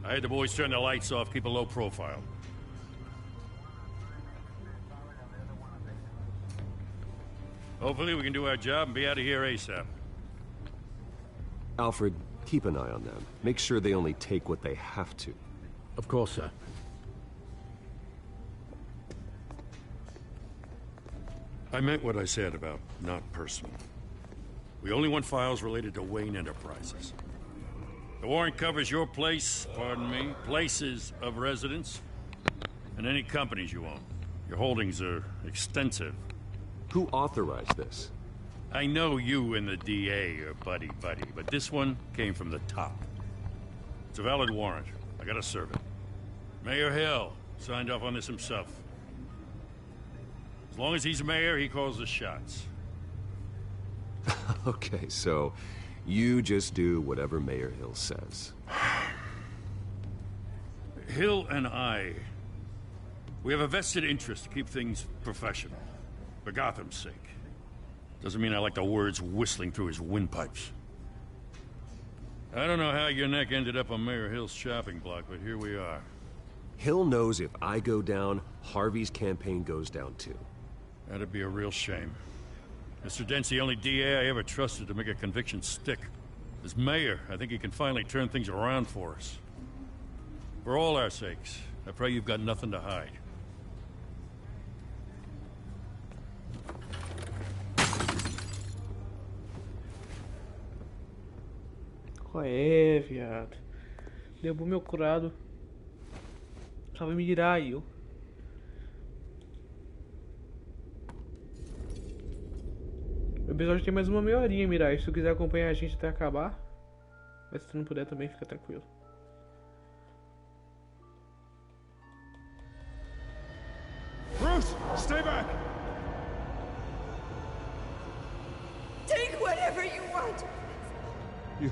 I had the boys turn the lights off, keep a low profile. Hopefully we can do our job and be out of here ASAP. Alfred, keep an eye on them. Make sure they only take what they have to. Of course, sir. I meant what I said about not personal. We only want files related to Wayne Enterprises. The warrant covers your place, pardon me, places of residence, and any companies you own. Your holdings are extensive. Who authorized this? I know you and the DA are buddy-buddy, but this one came from the top. It's a valid warrant. I gotta serve it. Mayor Hill signed off on this himself. As long as he's mayor, he calls the shots. Okay, so you just do whatever Mayor Hill says. Hill and we have a vested interest to keep things professional. For Gotham's sake. Doesn't mean I like the words whistling through his windpipes. I don't know how your neck ended up on Mayor Hill's shopping block, but here we are. Hill knows if I go down, Harvey's campaign goes down too. That'd be a real shame. Mr. Dent's the only DA I ever trusted to make a conviction stick. As mayor, I think he can finally turn things around for us. For all our sakes, I pray you've got nothing to hide. Qual é, viado? Derrubou meu curado. Só vai me virar aí, ó. O episódio tem mais uma meia horinha, Mirai. Se tu quiser acompanhar a gente até acabar. Mas se tu não puder também, fica tranquilo. Bruce, stay back! Take whatever you want! You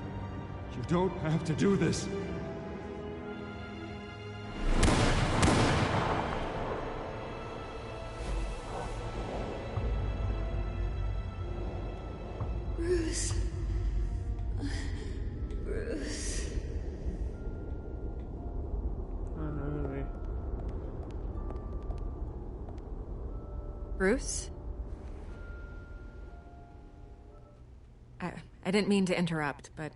don't have to do this. Bruce. Bruce. Bruce? I didn't mean to interrupt, but...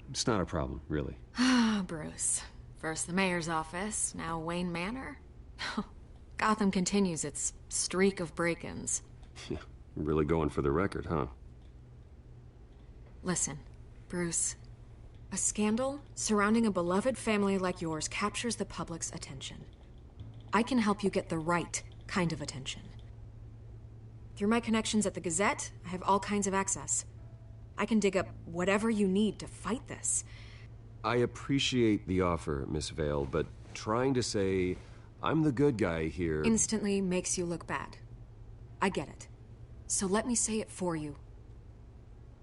It's not a problem, really. Ah, Bruce. First the mayor's office, now Wayne Manor. Gotham continues its streak of break-ins. Really going for the record, huh? Listen, Bruce. A scandal surrounding a beloved family like yours captures the public's attention. I can help you get the right kind of attention. Through my connections at the Gazette, I have all kinds of access. I can dig up whatever you need to fight this. I appreciate the offer, Miss Vale, but trying to say I'm the good guy here instantly makes you look bad. I get it. So let me say it for you.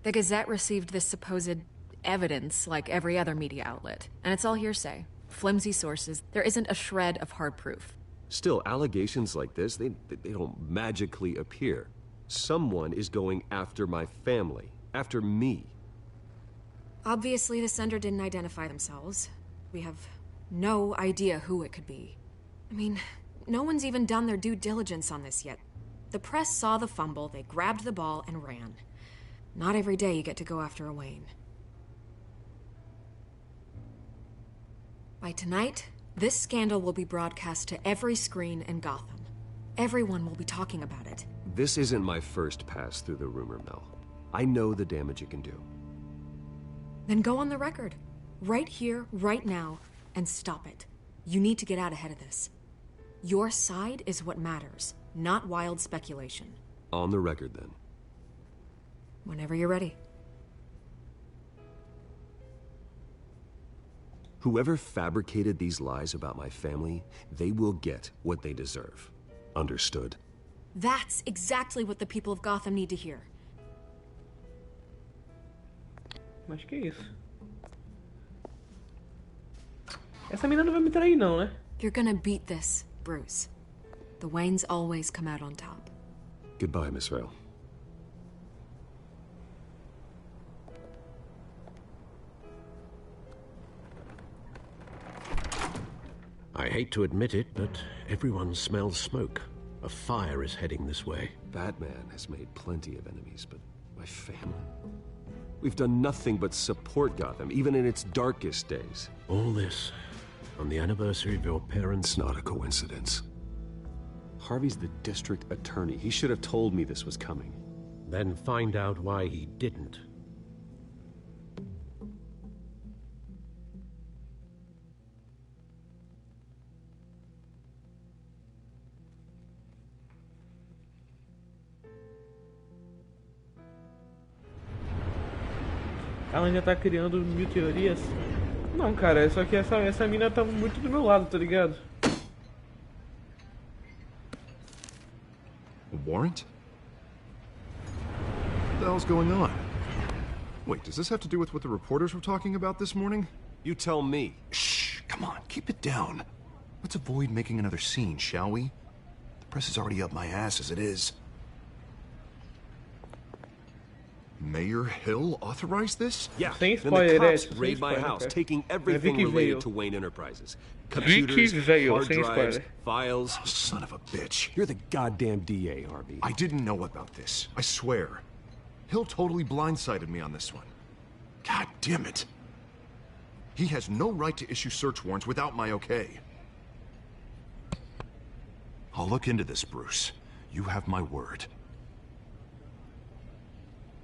The Gazette received this supposed evidence like every other media outlet, and it's all hearsay. Flimsy sources. There isn't a shred of hard proof. Still, allegations like this, they don't magically appear. Someone is going after my family, after me. Obviously, the sender didn't identify themselves. We have no idea who it could be. I mean, no one's even done their due diligence on this yet. The press saw the fumble, they grabbed the ball and ran. Not every day you get to go after a Wayne. By tonight, this scandal will be broadcast to every screen in Gotham. Everyone will be talking about it. This isn't my first pass through the rumor mill. I know the damage it can do. Then go on the record. Right here, right now, and stop it. You need to get out ahead of this. Your side is what matters, not wild speculation. On the record, then. Whenever you're ready. Whoever fabricated these lies about my family, they will get what they deserve. Understood? That's exactly what the people of Gotham need to hear. Acho que é isso. Essa mina não vai me trair não, né? You're gonna beat this, Bruce. The Waynes always come out on top. Goodbye, Miss Vale. I hate to admit it, but everyone smells smoke. A fire is heading this way. Batman has made plenty of enemies, but my family? We've done nothing but support Gotham, even in its darkest days. All this on the anniversary of your parents'... It's not a coincidence. Harvey's the district attorney. He should have told me this was coming. Then find out why he didn't. Ela ainda tá criando mil teorias. Não, cara, é só que essa mina tá muito do meu lado, tá ligado? A warrant? What the hell's going on? Wait, does this have to do with what the reporters were talking about this morning? You tell me. Shh, come on, keep it down. Let's avoid making another scene, shall we? The press is already up my ass as it is. Mayor Hill authorized this? Yeah, Sem then the spoiler, cops sem raid my spoiler, house, cara. taking Mas everything vi que related veio. to Wayne Enterprises. Vi que Computers, veio, hard sem drives, spoiler. files. Oh, son of a bitch. You're the goddamn DA, Harvey. I didn't know about this. I swear. Hill totally blindsided me on this one. God damn it. He has no right to issue search warrants without my okay. I'll look into this, Bruce. You have my word.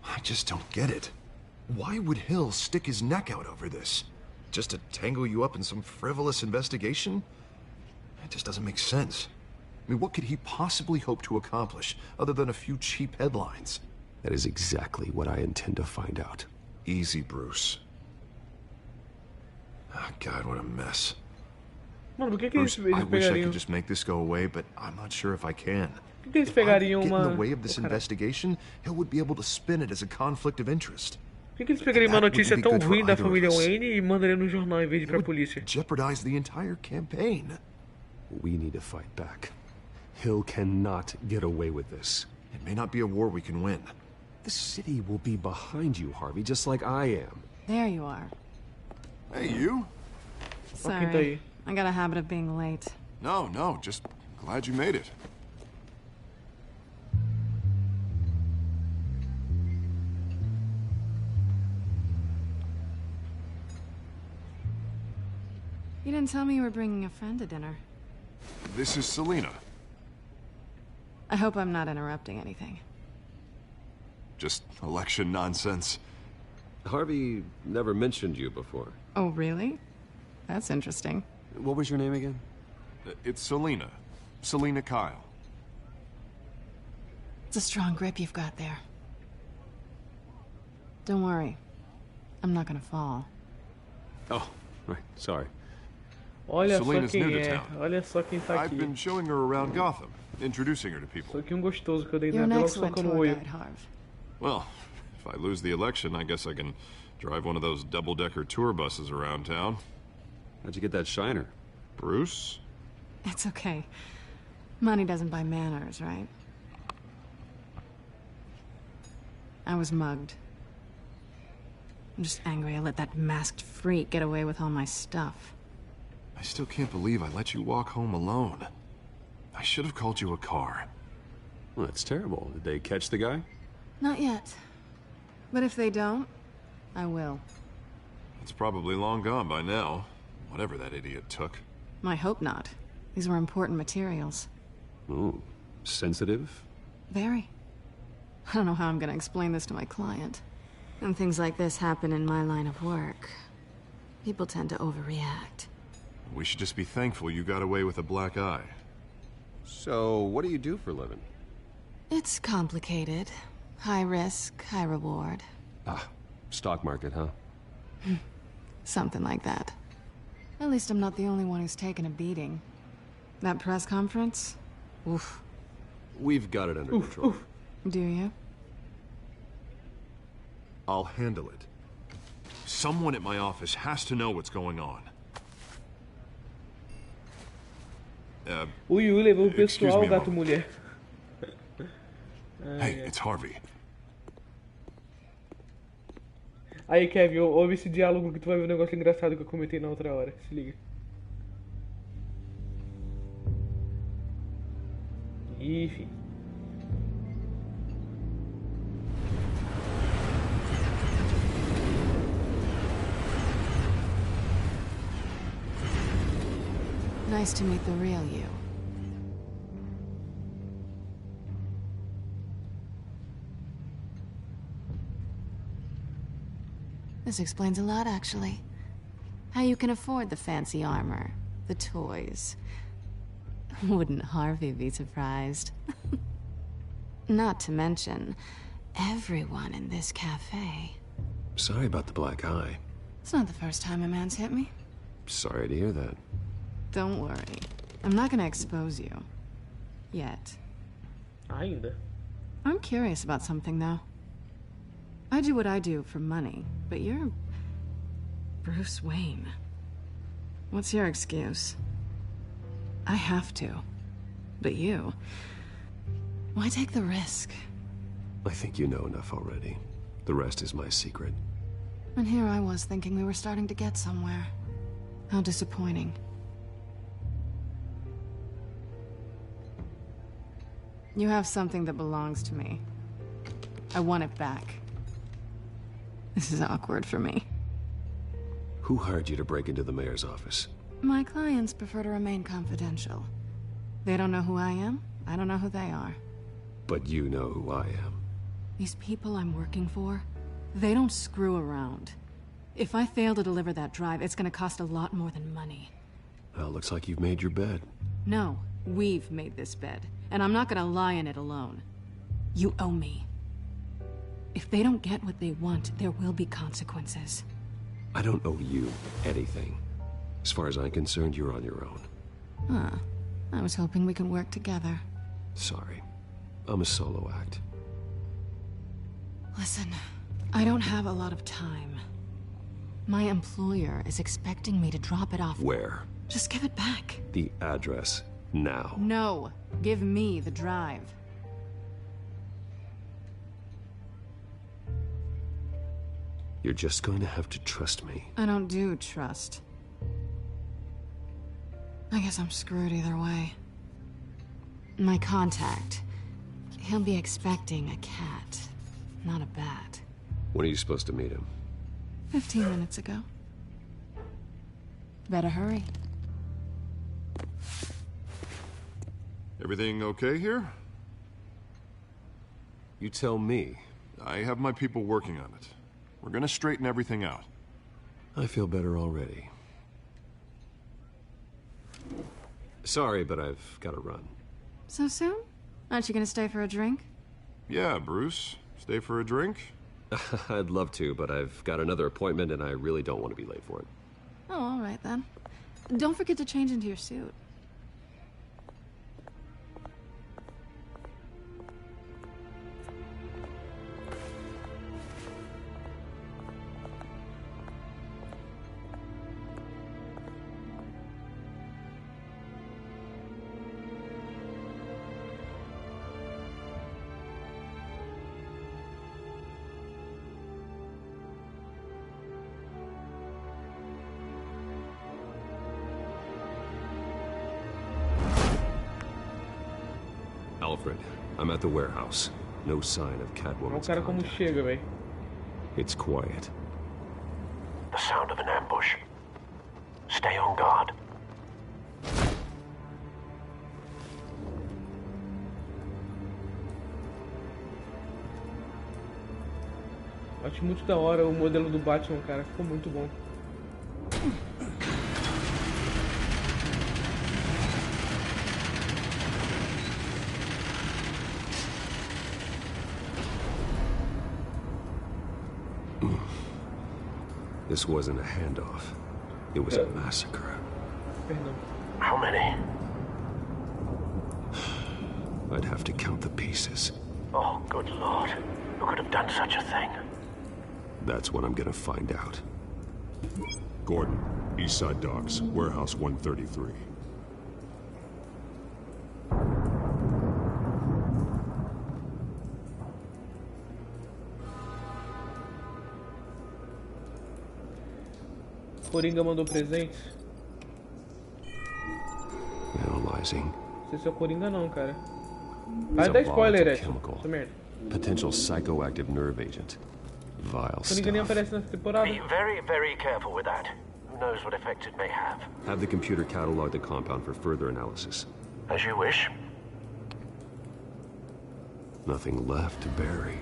I just don't get it. Why would Hill stick his neck out over this? Just to tangle you up in some frivolous investigation? It just doesn't make sense. I mean, what could he possibly hope to accomplish other than a few cheap headlines? That is exactly what I intend to find out. Easy, Bruce. Oh, God, what a mess. Mano, por que Bruce, eles I wish I pegariam... could just make this go away, but I'm not sure if I can. Por que eles If I pegariam get uma... in the way of this Oh, cara. investigation, Hill would be able to spin it as a conflict of interest. Por que eles pegariam uma That notícia wouldn't be tão good for ruim da either of família us. Wayne e mandariam no jornal em vez de ir pra polícia? Jeopardize the entire campaign. We need to fight back. Hill cannot get away with this. It may not be a war we can win. The city will be behind you, Harvey, just like I am. There you are. Hey, you? Sorry. I got a habit of being late. No, just glad you made it. You didn't tell me you were bringing a friend to dinner. This is Selena. I hope I'm not interrupting anything. Just election nonsense. Harvey never mentioned you before. Oh, really? That's interesting. What was your name again? It's Selena. Selena Kyle. It's a strong grip you've got there. Don't worry. I'm not gonna fall. Oh, right. Sorry. Olha Selena's só quem new to é. town. Olha só quem tá I've aqui. been showing her around Gotham, introducing her to people. Só que gostoso que eu dei You're an nela, logo excellent socando o tour olho. guide, Harv. Well, if I lose the election, I guess I can drive one of those double-decker tour buses around town. How'd you get that shiner? Bruce? It's okay. Money doesn't buy manners, right? I was mugged. I'm just angry I let that masked freak get away with all my stuff. I still can't believe I let you walk home alone. I should have called you a car. Well, that's terrible. Did they catch the guy? Not yet. But if they don't, I will. It's probably long gone by now, whatever that idiot took. I hope not. These were important materials. Ooh, sensitive? Very. I don't know how I'm gonna explain this to my client. And things like this happen in my line of work. People tend to overreact. We should just be thankful you got away with a black eye. So, what do you do for a living? It's complicated. High risk, high reward. Ah, stock market, huh? Something like that. At least I'm not the only one who's taken a beating. That press conference? Oof. We've got it under control. Do you? I'll handle it. Someone at my office has to know what's going on. O Yu levou o Excuse pessoal, me a gato moment. mulher. Hey, it's Harvey. Aí, Kevin, ouve esse diálogo que tu vai ver um negócio engraçado que eu comentei na outra hora. Se liga. Enfim. Nice to meet the real you. This explains a lot, actually. How you can afford the fancy armor, the toys. Wouldn't Harvey be surprised? Not to mention, everyone in this cafe. Sorry about the black eye. It's not the first time a man's hit me. Sorry to hear that. Don't worry. I'm not gonna expose you. Yet. Ainda. I'm curious about something, though. I do what I do for money, but you're... Bruce Wayne. What's your excuse? I have to. But you... Why take the risk? I think you know enough already. The rest is my secret. And here I was thinking we were starting to get somewhere. How disappointing. You have something that belongs to me. I want it back. This is awkward for me. Who hired you to break into the mayor's office? My clients prefer to remain confidential. They don't know who I am. I don't know who they are. But you know who I am. These people I'm working for, they don't screw around. If I fail to deliver that drive, it's gonna cost a lot more than money. Well, looks like you've made your bed. No, we've made this bed, and I'm not gonna lie in it alone. You owe me. If they don't get what they want, there will be consequences. I don't owe you anything. As far as I'm concerned, you're on your own. Huh. I was hoping we could work together. Sorry. I'm a solo act. Listen, I don't have a lot of time. My employer is expecting me to drop it off. Where? Just give it back. The address, now. No. Give me the drive. You're just going to have to trust me. I don't do trust. I guess I'm screwed either way. My contact, he'll be expecting a cat, not a bat. When are you supposed to meet him? 15 minutes ago. Better hurry. Everything okay here? You tell me. I have my people working on it. We're gonna straighten everything out. I feel better already. Sorry, but I've got to run. So soon? Aren't you gonna stay for a drink? Yeah, Bruce. Stay for a drink? I'd love to, but I've got another appointment and I really don't want to be late for it. Oh, all right then. Don't forget to change into your suit. Alfred, I'm at the warehouse. No sign of Catwoman's cara como chega, véi. It's quiet. The sound of an ambush. Stay on guard. Acho muito da hora o modelo do Batman, cara. Ficou muito bom. This wasn't a handoff. It was a massacre. How many? I'd have to count the pieces. Oh, good Lord. Who could have done such a thing? That's what I'm gonna find out. Gordon, Eastside Docks, Warehouse 133. Coringa mandou presentes. Analyzing. Não sei se é o Coringa não, cara. Ah, dá spoiler, Edson. Essa merda. Potential psychoactive nerve agent. Vile Coringa nem stuff. aparece nessa temporada. Be very, very careful with that. Who knows what effect it may have? Have the computer catalog the compound for further analysis. As you wish. Nothing left to bury.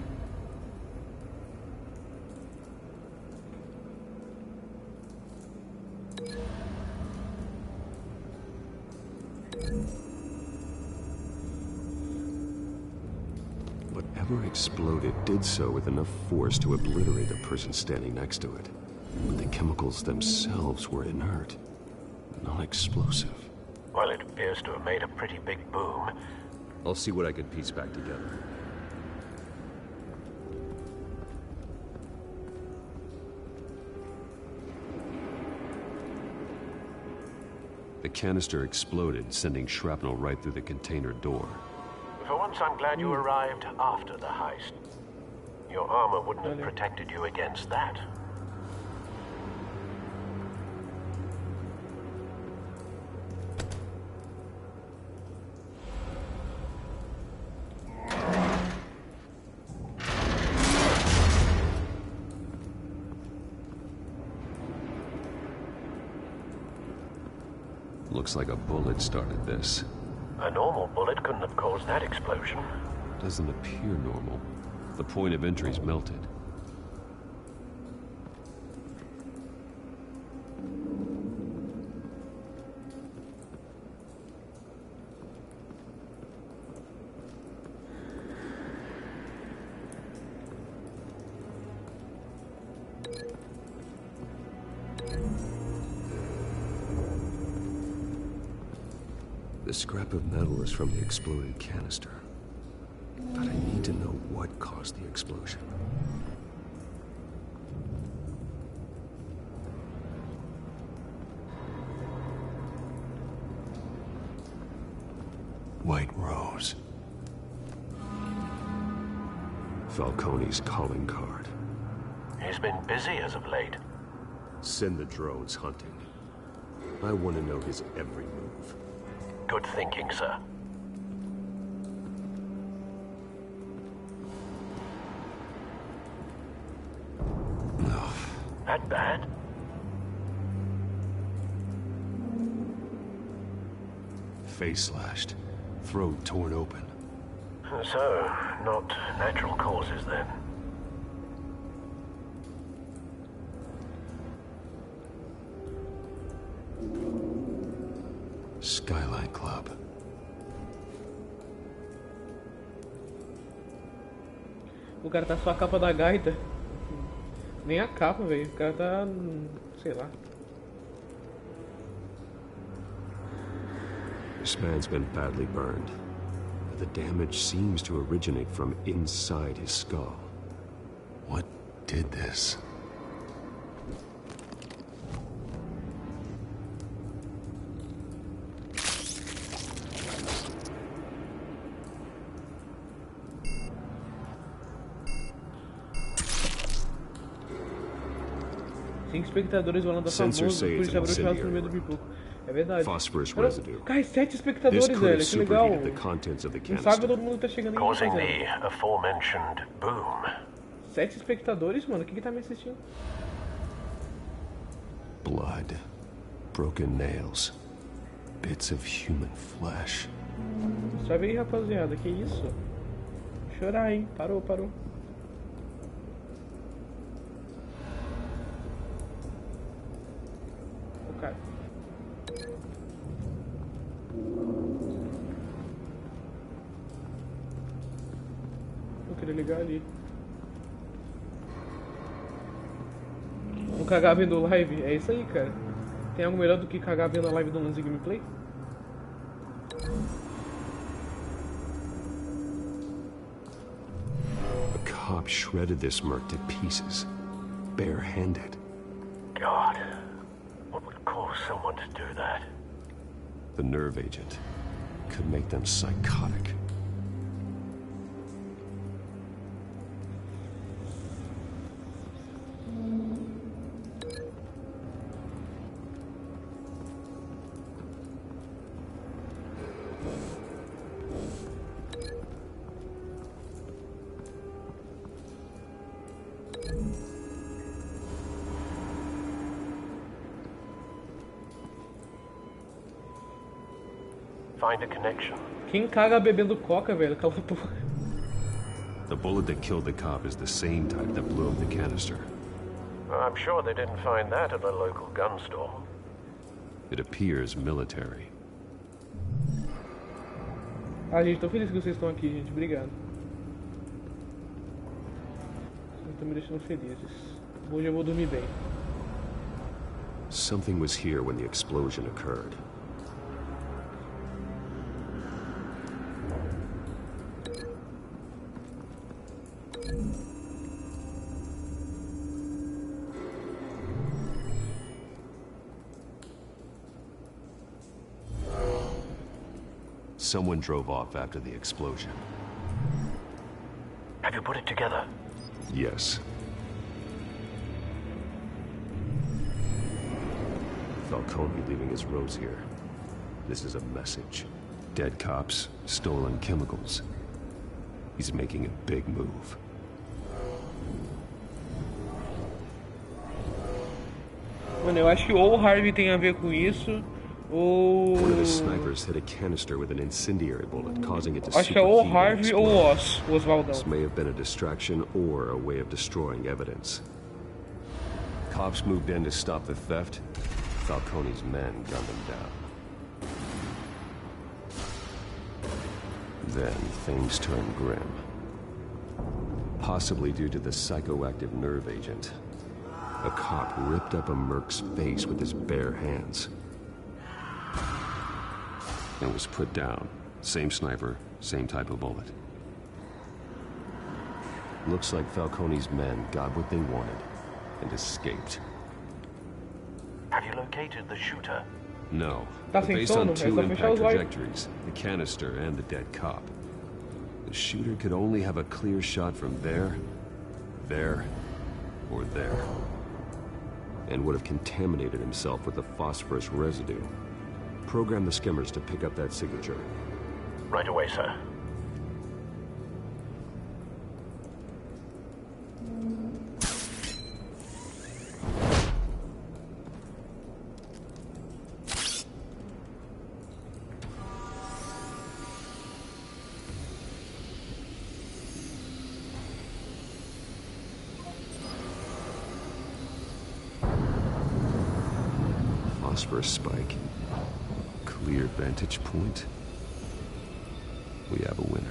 Whatever exploded did so with enough force to obliterate the person standing next to it. But the chemicals themselves were inert, non-explosive. Well, it appears to have made a pretty big boom. I'll see what I can piece back together. The canister exploded, sending shrapnel right through the container door. For once, I'm glad you arrived after the heist. Your armor wouldn't have protected you against that. Looks like a bullet started this. A normal bullet couldn't have caused that explosion. Doesn't appear normal. The point of entry's melted. The scrap of metal is from the exploded canister. But I need to know what caused the explosion. White Rose. Falcone's calling card. He's been busy as of late. Send the drones hunting. I want to know his every move. Good thinking, sir. No. That bad? Face slashed. Throat torn open. So, not natural causes then? Skyline Club. O cara tá só a capa da gaita. Nem a capa, velho. O cara tá... sei lá. This man's been badly burned. The damage seems to originate from inside his skull. What did this? Cinco espectadores rolando a famoso, por isso abriu o churrasco no meio do pipoco. É verdade. Phosphorus residue. Cara, 7 espectadores, velho, que legal. Não sabe todo mundo tá chegando em Causing the aforementioned boom. 7 espectadores, mano, o que tá me assistindo? Blood, broken nails, bits of human flesh. Sobe aí, rapaziada, que isso? Chorar, hein? Parou. O cara. Eu queria ligar ali. Vamos cagar vendo live? É isso aí, cara. Tem algo melhor do que cagar vendo a live do Lance Gameplay? A cop shredded this merc to pieces, bare-handed. God, what would cause someone to do that? The nerve agent could make them psychotic. Find a connection. Quem caga bebendo coca, velho? Cala a boca. The bullet that killed the cop is the same type that blew up the canister. I'm sure they didn't find that at the local gun store. It appears military. Ah, gente, tô feliz que vocês estão aqui, gente. Obrigado. Vocês estão me deixando felizes. Hoje eu vou dormir bem. Something was here when the explosion occurred. Someone drove off after the explosion. Have you put it together? Yes. Falcone leaving his rose here. This is a message. Dead cops, stolen chemicals. He's making a big move. Mano, eu acho que ou o Harvey tem a ver com isso, ou... One of his snipers hit a canister with an incendiary bullet, causing it to acho que é ou o Harvey ou o Oswaldão. This may have been a distraction or a way of destroying evidence. Cops moved in to stop the theft. Falcone's men gunned him down. Then things turned grim. Possibly due to the psychoactive nerve agent. A cop ripped up a merc's face with his bare hands. And was put down. Same sniper, same type of bullet. Looks like Falcone's men got what they wanted and escaped. Have you located the shooter? No, but based on two impact trajectories, the canister and the dead cop, the shooter could only have a clear shot from there, or there, and would have contaminated himself with the phosphorus residue. Program the skimmers to pick up that signature. Right away, sir. house for a spike. Clear vantage point. We have a winner.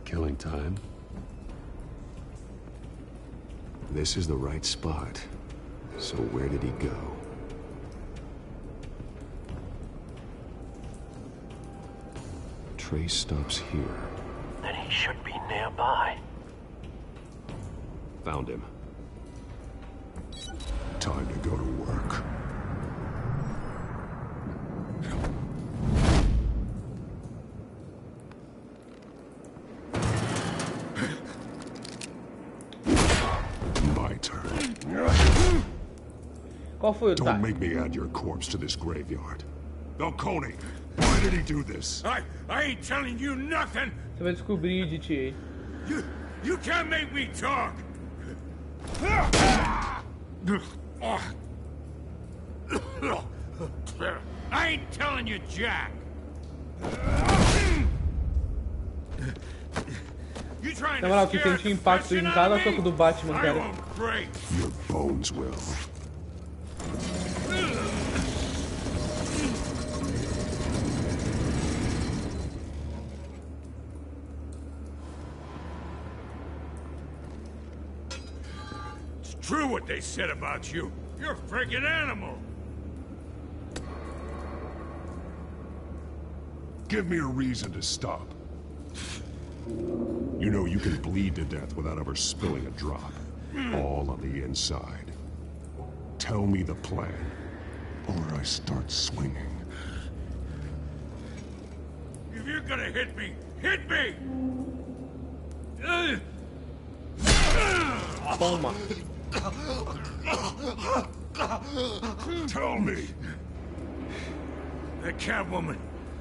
Killing time. This is the right spot. So where did he go? Trace stops here. Then he should be nearby. Found him. Time to go to work. My turn. Qual foi o Don't make me add your corpse to this graveyard. Falcone, why did he do this? I ain't telling you nothing. Você vai descobrir, DTA. You can't make me talk. I ain't telling you, Jack. Na moral, que tem impacto em cada soco do Batman, cara. Your bones will. It's true what they said about you. You're a freaking animal. Give me a reason to stop. You know you can bleed to death without ever spilling a drop. All on the inside. Tell me the plan, or I start swinging. If you're gonna hit me, hit me! Toma. Tell me. The Catwoman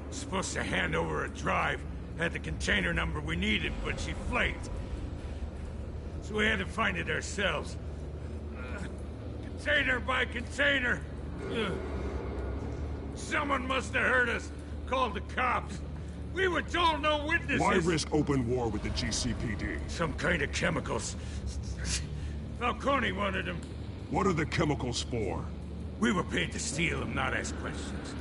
was supposed to hand over a drive. Had the container number we needed, but she flaked. So we had to find it ourselves. Container by container. Someone must have heard us. Called the cops. We were told no witnesses. Why risk open war with the GCPD? Some kind of chemicals. Falcone wanted them. What are the chemicals for? We were paid to steal them, not ask questions.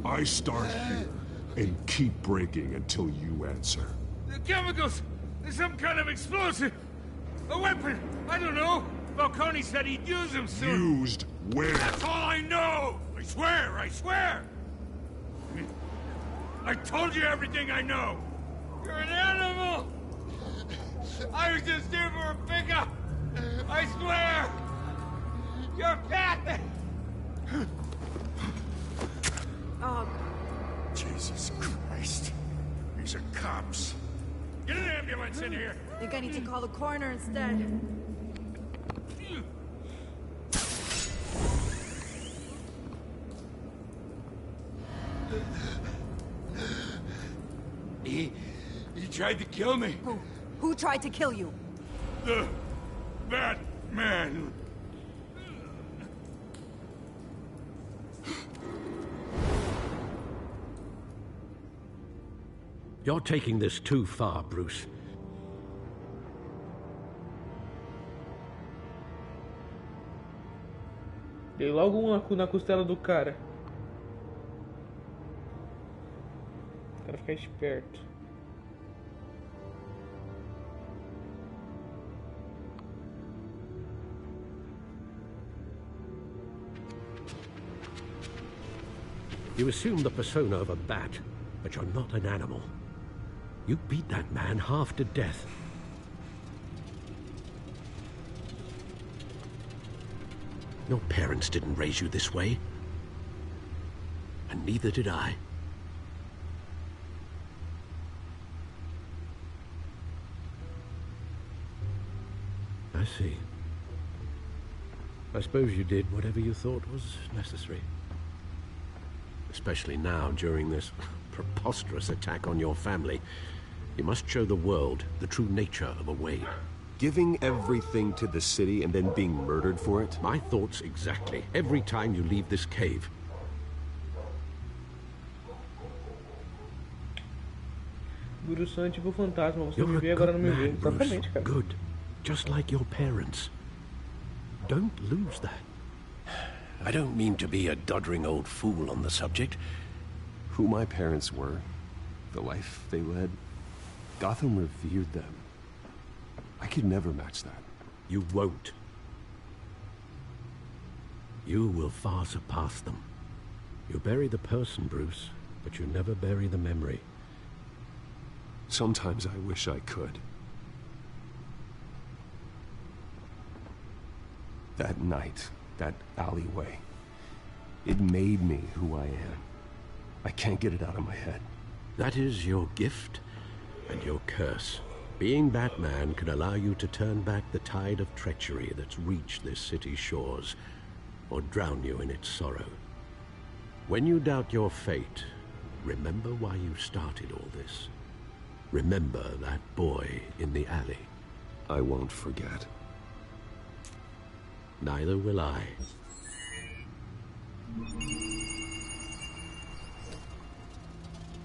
I start here and keep breaking until you answer. The chemicals! There's some kind of explosive! A weapon! I don't know! Falcone said he'd use them soon! Used where? That's all I know! I swear! I swear! I told you everything I know! You're an animal! I was just here for a pickup! I swear! You're pathetic! Oh. Jesus Christ. These are cops. Get an ambulance in here! I think I need to call the coroner instead. He tried to kill me. Who tried to kill you? The Batman. You're taking this too far, Bruce. Dei logo um na costela do cara. O cara ficar esperto. You assume the persona of a bat, but you're not an animal. You beat that man half to death. Your parents didn't raise you this way. And neither did I. I see. I suppose you did whatever you thought was necessary. Especially now, during this preposterous attack on your family. You must show the world the true nature of a Wayne. Giving everything to the city and then being murdered for it? My thoughts exactly. Every time you leave this cave. Bruce é tipo fantasma, você You're me a vê, agora não me vê. good man, Bruce. Exatamente, cara. Good. Just like your parents. Don't lose that. I don't mean to be a doddering old fool on the subject. Who my parents were, the life they led, Gotham revered them. I could never match that. You won't. You will far surpass them. You bury the person, Bruce, but you never bury the memory. Sometimes I wish I could. That night, that alleyway, it made me who I am. I can't get it out of my head. That is your gift and your curse. Being Batman can allow you to turn back the tide of treachery that's reached this city's shores, or drown you in its sorrow. When you doubt your fate, remember why you started all this. Remember that boy in the alley. I won't forget. Neither will I.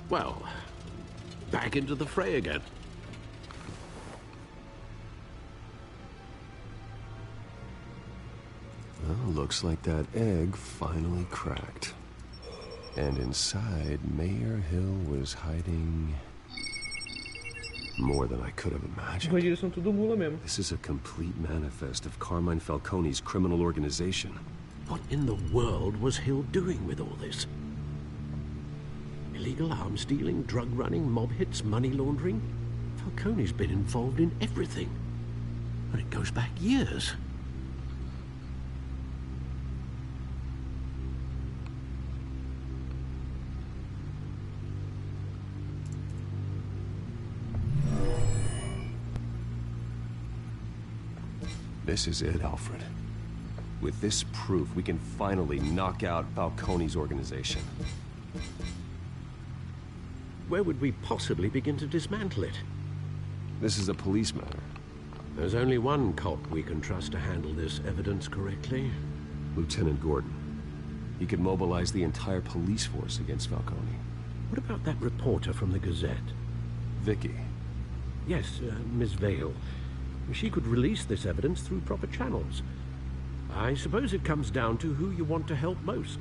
Well, back into the fray again. Well, looks like that egg finally cracked. And inside, Mayor Hill was hiding more than I could have imagined. Bandidos são tudo mula mesmo. This is a complete manifest of Carmine Falcone's criminal organization. What in the world was Hill doing with all this? Illegal arms dealing, drug running, mob hits, money laundering? Falcone's been involved in everything. And it goes back years. This is it, Alfred. With this proof, we can finally knock out Falcone's organization. Where would we possibly begin to dismantle it? This is a police matter. There's only one cop we can trust to handle this evidence correctly. Lieutenant Gordon. He could mobilize the entire police force against Falcone. What about that reporter from the Gazette? Vicky. Yes, Miss Vale. She could release this evidence through proper channels. I suppose it comes down to who you want to help most.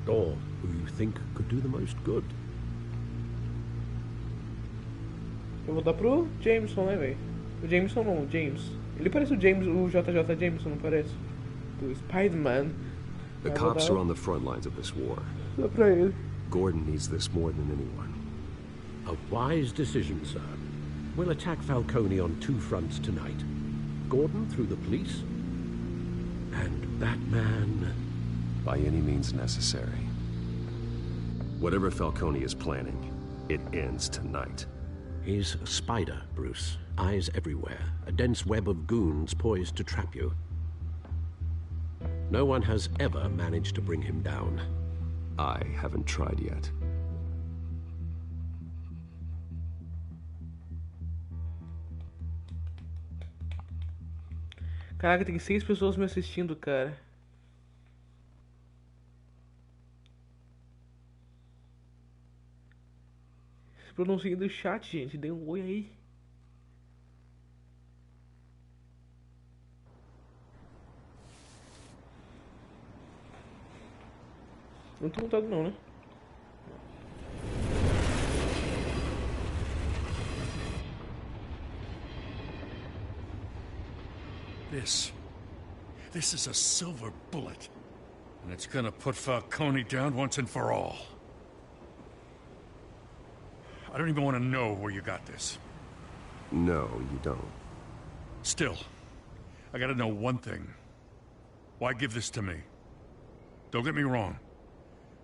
Or who you think could do the most good. Eu vou dar pro Jameson, né, velho? O Jameson não, o James. Ele parece o James, o JJ Jameson, não parece? Do Spider-Man. The cops are on the front lines of this war. Dá pra ele. Gordon needs this more than anyone. A wise decision, sir. We'll attack Falcone on two fronts tonight. Gordon through the police, and Batman by any means necessary. Whatever Falcone is planning, it ends tonight. He's a spider, Bruce. Eyes everywhere. A dense web of goons poised to trap you. No one has ever managed to bring him down. I haven't tried yet. Caraca, tem 6 pessoas me assistindo, cara. Se pronunciem do chat, gente. Dê um oi aí. Não tô montado não, né? This is a silver bullet. And it's gonna put Falcone down once and for all. I don't even want to know where you got this. No, you don't. Still, I gotta know one thing. Why give this to me? Don't get me wrong.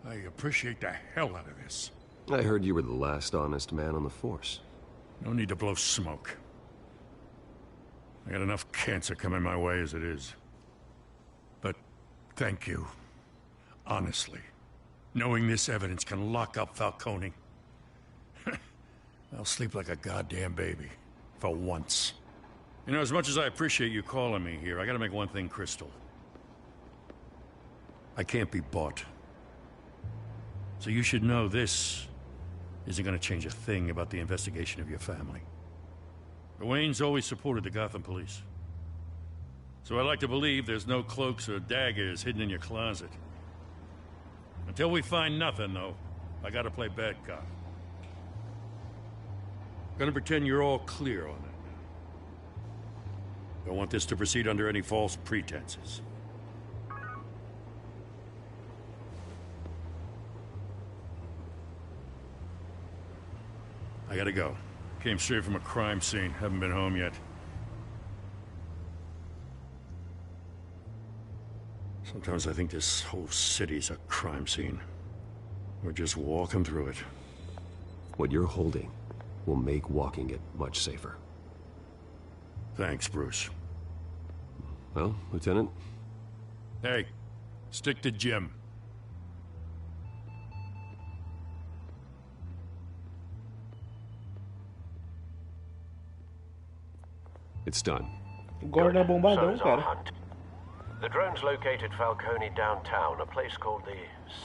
I appreciate the hell out of this. I heard you were the last honest man on the force. No need to blow smoke. I got enough cancer coming my way as it is. But thank you. Honestly. Knowing this evidence can lock up Falcone. I'll sleep like a goddamn baby. For once. You know, as much as I appreciate you calling me here, I gotta make one thing crystal. I can't be bought. So you should know this isn't gonna change a thing about the investigation of your family. The Waynes always supported the Gotham police. So I like to believe there's no cloaks or daggers hidden in your closet. Until we find nothing, though, I gotta play bad cop. Gonna pretend you're all clear on it. Don't want this to proceed under any false pretenses. I gotta go. Came straight from a crime scene. Haven't been home yet. Sometimes I think this whole city's a crime scene. We're just walking through it. What you're holding will make walking it much safer. Thanks, Bruce. Well, Lieutenant? Hey, stick to Jim. It's done. Agora bombadão, cara. The drones located Falcone downtown, a place called the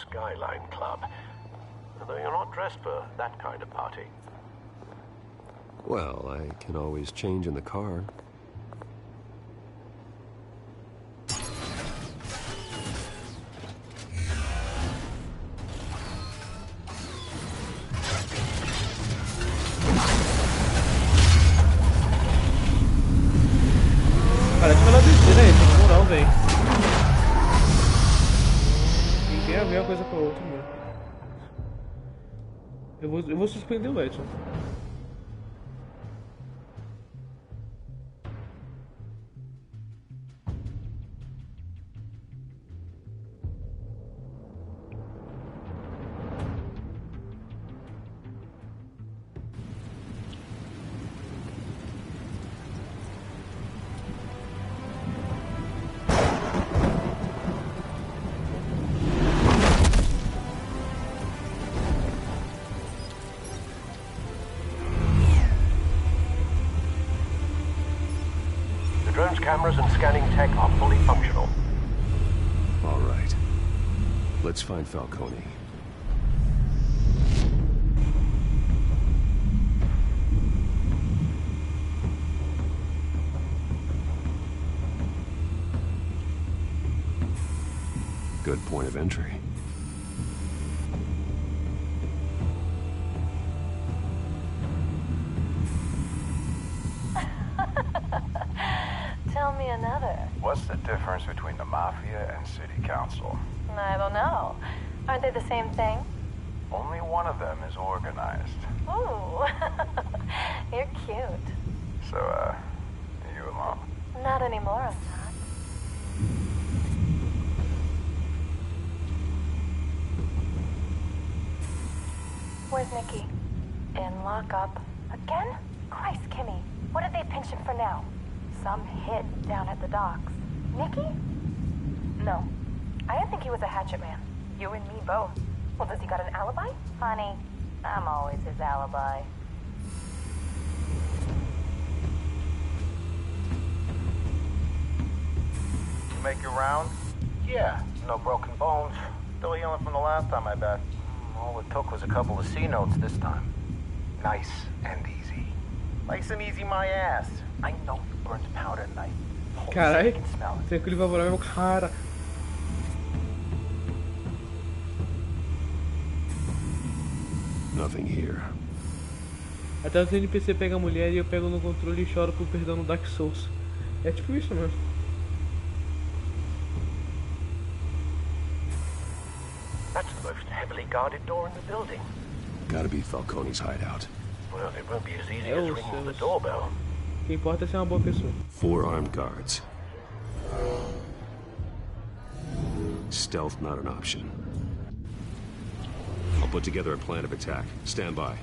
Skyline Club. Although you're not dressed for that kind of party. Well, I can always change in the car. Parece uma besteira aí, na moral, velho. Não tem a ver uma coisa com a outra, mano. Eu vou suspender o Edson. Cameras and scanning tech are fully functional. All right. Let's find Falcone. Good point of entry. Tell me another. What's the difference between the Mafia and City Council? I don't know. Aren't they the same thing? Only one of them is organized. Ooh, you're cute. So, are you alone? Not anymore, I'm not. Where's Nikki? In lockup. Again? Christ, Kimmy. What did they pinch him for now? Some hit down at the docks. Nikki? No. I didn't think he was a hatchet man. You and me both. Well, does he got an alibi? Honey, I'm always his alibi. You make your round? Yeah, no broken bones. Still healing from the last time, I bet. All it took was a couple of C notes this time. Nice and easy. Nice and easy my ass. I know you burned powder at night. Carai, tranquilo favorável, cara. Nothing here. Até os NPC pegam a mulher e eu pego no controle e choro por perdão no Dark Souls. É tipo isso mesmo. That's the most heavily guarded door in the building. Gotta be Falcone's hideout. Well, it won't be as easy as ringing the doorbell. O que importa é ser uma boa pessoa. 4 armed guards. Stealth not an option. I'll put together a plan of attack. Stand by.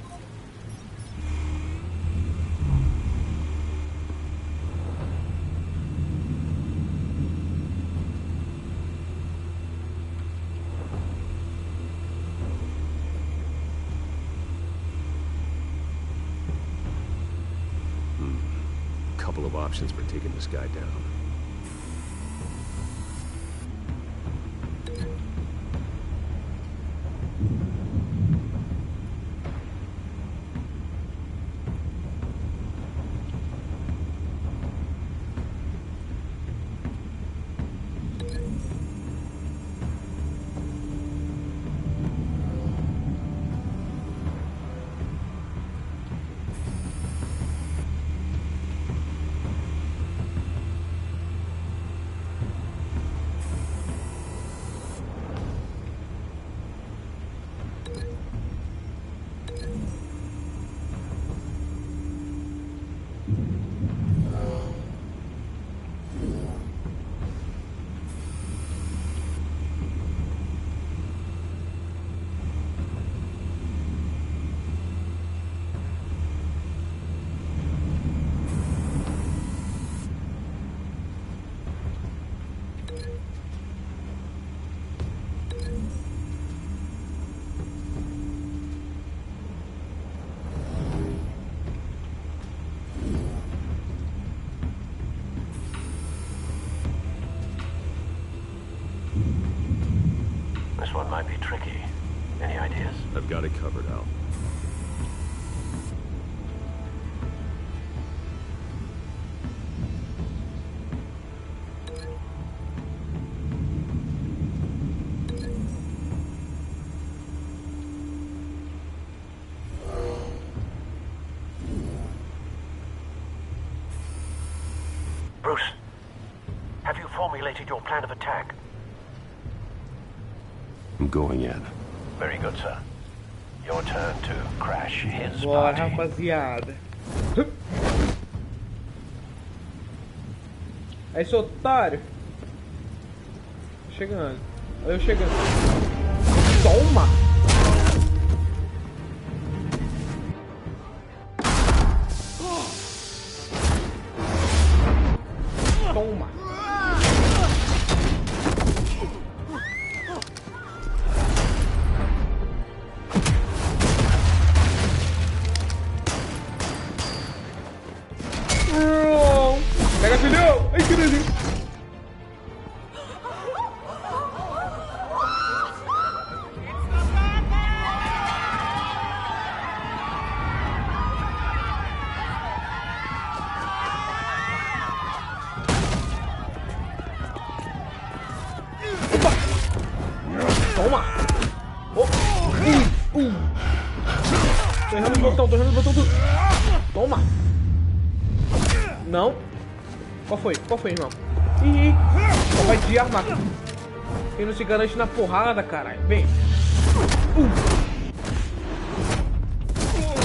couple of options for taking this guy down. This one might be tricky. Any ideas? I've got it covered, Al. Bruce, have you formulated your plan of attack? I'm going in. Very good, sir. Your turn to crash his Bora, party. rapaziada. Aí, seu otário. Chegando. Olha eu chegando. Toma! Toma! Pega, filhão! Ai, que delícia! Opa! Toma! Oh! Tô errando o botão, tudo. Toma! Não. Qual foi? Qual foi, irmão? Ih, vai te armar. Ele não se garante na porrada, caralho. Vem.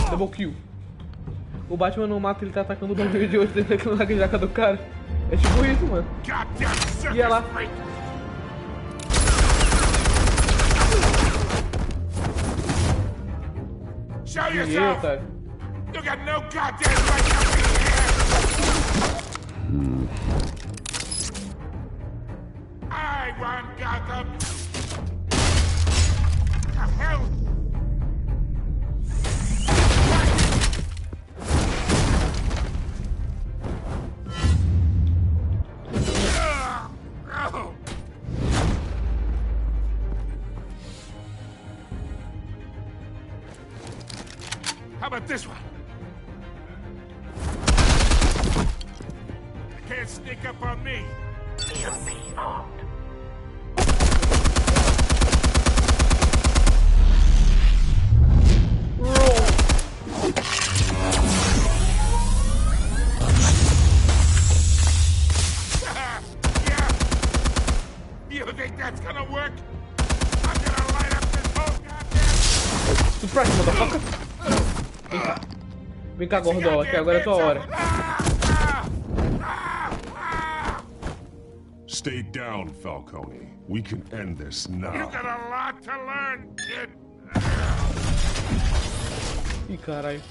Double kill. O Batman não mata, ele tá atacando o bagulho de outro dentro da jaca do cara. É tipo isso, mano. E lá. Show E aí, yourself! otário? You got no goddamn right to be here! I want Gotham! The hell? How about this one? You can't sneak up on me. Even be armed. Yeah. You think that's gonna work? I'm gonna light up this whole goddamn... Surprise, motherfucker. Vem cá. Vem cá, gordola, que agora é a tua hora. Stay down, Falcone. We can end this now. You got a lot to learn, kid. Ih, caralho.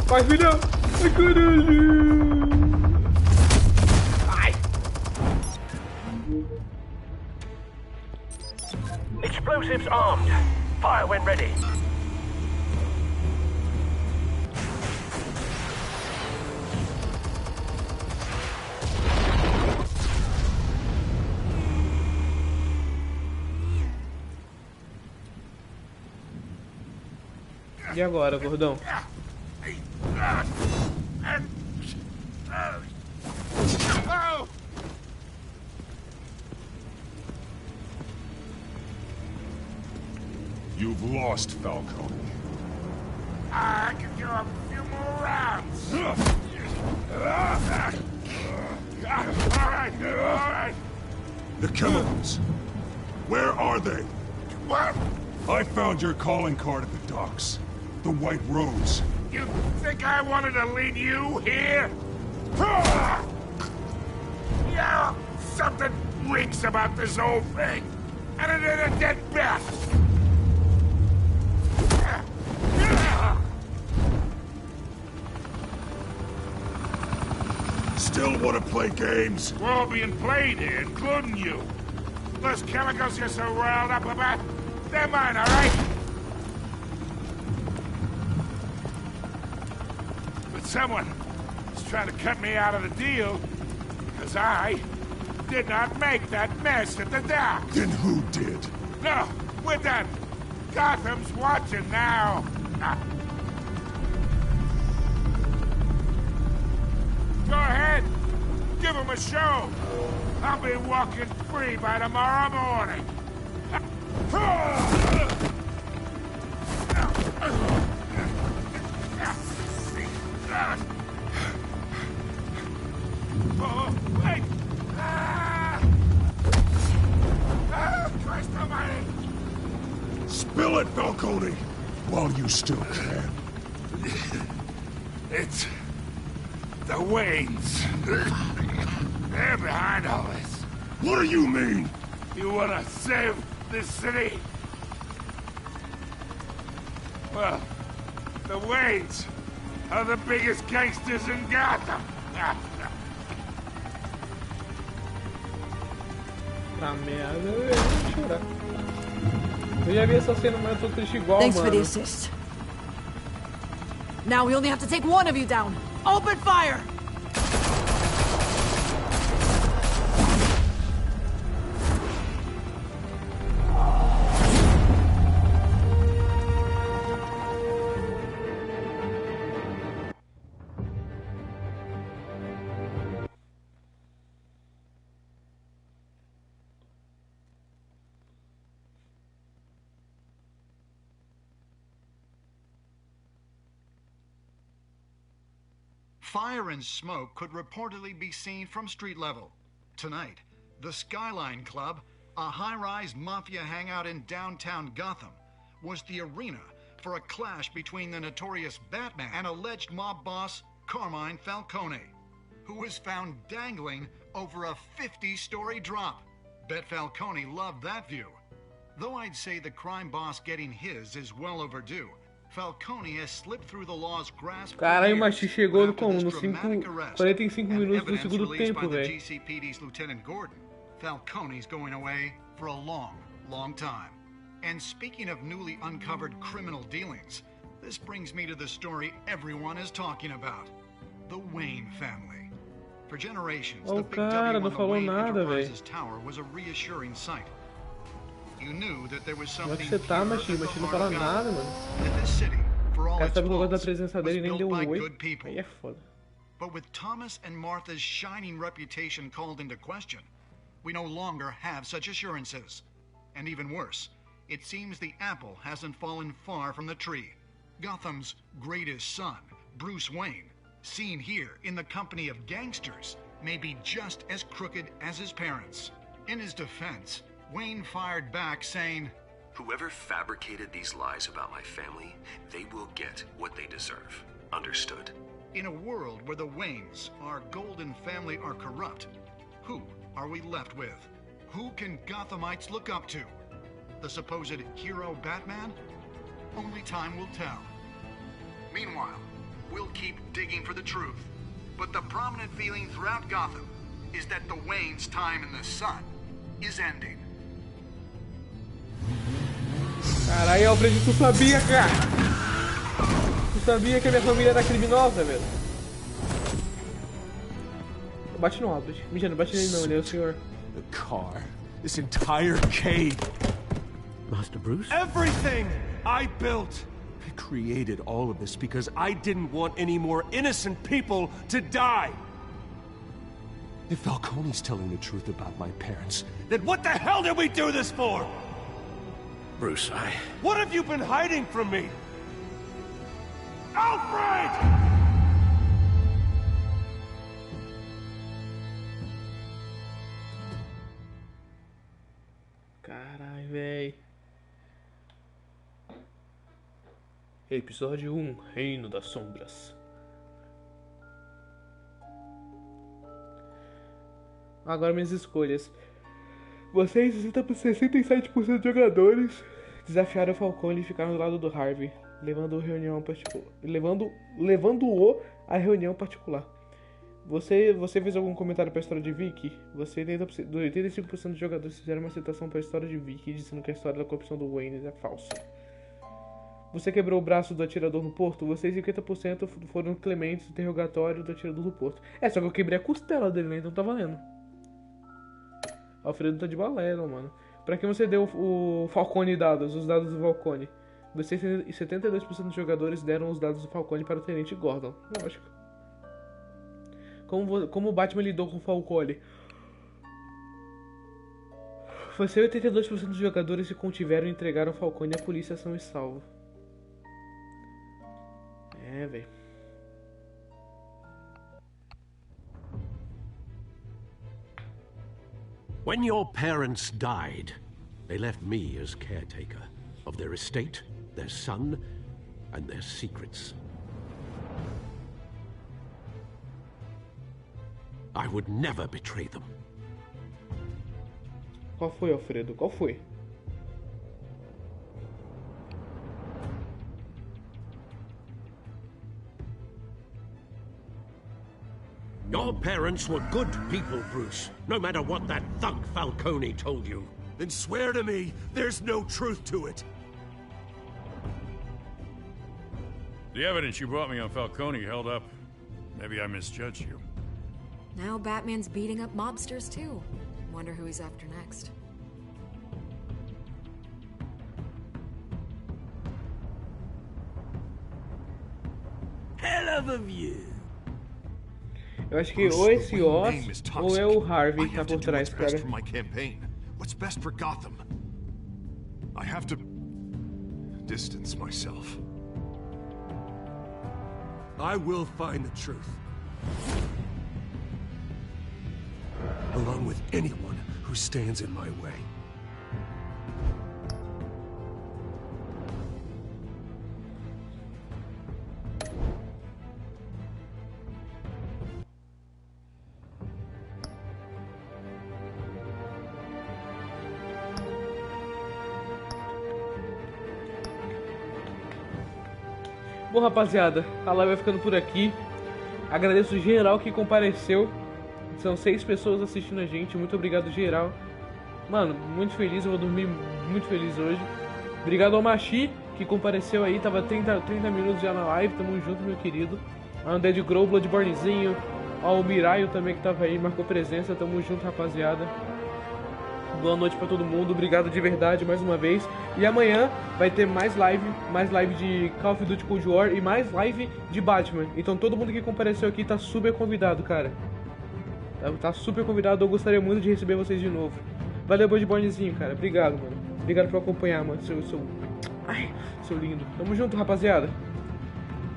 Vai, filhão. Ai, caralho. Ai. Explosives armed. Fire when ready. E agora, gordão? You've lost, Falcone. I can do a few more rounds. All right. The chemicals. Where are they? What? I found your calling card at the docks. The White Rose. You think I wanted to lead you here? Yeah, something reeks about this whole thing. And it ain't a dead bat. Still want to play games? We're all being played here, including you. Those chemicals you're so riled up about, they're mine, all right? But someone is trying to cut me out of the deal because I did not make that mess at the dock. Then who did? No, we're done. Gotham's watching now. Go ahead. Give him a show. I'll be walking free by tomorrow morning. Oh, wait. Christ almighty. Spill it, Falcone, while you still can. It's the Waynes. They're behind all this. What do you mean? You want to save this city? Well, the Waynes are the biggest gangsters in Gotham. Tá merda, eu ia chorar. Eu já vi essa cena, mas eu tô triste igual, Thanks mano. for the assist. Now we only have to take one of you down. Open fire! Fire and smoke could reportedly be seen from street level. Tonight, the Skyline Club, a high-rise mafia hangout in downtown Gotham, was the arena for a clash between the notorious Batman and alleged mob boss Carmine Falcone, who was found dangling over a 50-story drop. Bet Falcone loved that view. Though I'd say the crime boss getting his is well overdue, Falcone has slipped through the law's grasp. Caralho, o Machi chegou nos 45 minutos do segundo tempo, velho. GCPD's Lieutenant Gordon, Falcone's going away for a long, long time. And speaking of newly uncovered criminal dealings, this brings me to the story everyone is talking about. The Wayne family. For generations, the big W on the Wayne Enterprises Tower was a reassuring sight. You knew that there was something Onde você tá, Machi? Machi não fala nada, mano. O cara sabe que eu gosto da presença dele e nem deu um oi. Aí é foda. But with Thomas and Martha's shining reputation called into question, we no longer have such assurances. And even worse, it seems the apple hasn't fallen far from the tree. Gotham's greatest son, Bruce Wayne, seen here in the company of gangsters, may be just as crooked as his parents. In his defense, Wayne fired back saying, "Whoever fabricated these lies about my family, they will get what they deserve. Understood?" In a world where the Waynes, our golden family, are corrupt, who are we left with? Who can Gothamites look up to? The supposed hero Batman? Only time will tell. Meanwhile, we'll keep digging for the truth. But the prominent feeling throughout Gotham is that the Waynes' time in the sun is ending. Caralho, Alfred, tu sabia, cara? Tu sabia que a minha família era criminosa, velho? Bate no Alfred. Mentira, não bate nele não, ele é o senhor. The car. This entire cave. Master Bruce? Everything I built. created all of this because I didn't want any more innocent people to die. If Falcone's telling the truth about my parents, then what the hell did we do this for? Bruce, What have you been hiding from me? Alfred! Caralho, véi. Episódio 1, Reino das Sombras. Agora minhas escolhas. Vocês, 67% de jogadores, desafiaram o Falcone e ficaram do lado do Harvey, levando-o à reunião particular. Você fez algum comentário para a história de Vicky? 85% dos jogadores fizeram uma citação para a história de Vicky, dizendo que a história da corrupção do Wayne é falsa. Você quebrou o braço do atirador no porto? Vocês 50% foram clementes no interrogatório do atirador no porto. Só que eu quebrei a costela dele, né? Então tá valendo. Alfredo tá de balela, mano. Pra quem você deu o Falcone dados, os dados do Falcone? Vocês 72% dos jogadores deram os dados do Falcone para o Tenente Gordon. Lógico. Como o Batman lidou com o Falcone? Você 82% dos jogadores se contiveram e entregaram o Falcone à polícia são e salvo. Velho. When your parents died, they left me as caretaker of their estate, their son, and their secrets. I would never betray them. Qual foi, Alfredo? Qual foi? Your parents were good people, Bruce, no matter what that thug Falcone told you. Then swear to me there's no truth to it. The evidence you brought me on Falcone held up. Maybe I misjudged you. Now Batman's beating up mobsters too. Wonder who he's after next. Hell of a view. Eu acho que ou esse Oz ou é o Harvey que tá por trás, cara. What's best for Gotham? I have to distance myself. I will find the truth. Along with anyone who stands in my way. Bom, rapaziada, a live vai ficando por aqui. Agradeço o geral que compareceu. São 6 pessoas assistindo a gente. Muito obrigado, geral. Mano, muito feliz. Eu vou dormir muito feliz hoje. Obrigado ao Machi, que compareceu aí. Tava 30 minutos já na live. Tamo junto, meu querido. Ao Undead Grow, Bloodbornezinho. Ao Miraio também, que tava aí. Marcou presença. Tamo junto, rapaziada. Boa noite pra todo mundo. Obrigado de verdade mais uma vez. E amanhã vai ter mais live de Call of Duty Cold War e mais live de Batman. Então todo mundo que compareceu aqui tá super convidado, cara. Tá super convidado. Eu gostaria muito de receber vocês de novo. Valeu, Bloodbornezinho, cara. Obrigado, mano. Obrigado por acompanhar, mano. Seu lindo. Tamo junto, rapaziada.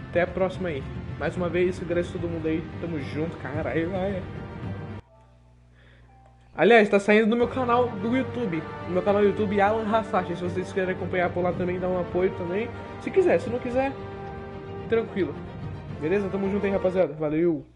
Até a próxima aí. Mais uma vez, agradeço a todo mundo aí. Tamo junto, caralho. Aliás, tá saindo no meu canal do YouTube. No meu canal do YouTube, Alan Hasashi. Se vocês quiserem acompanhar por lá também, dá um apoio também. Se quiser, se não quiser, tranquilo. Beleza? Tamo junto aí, rapaziada. Valeu!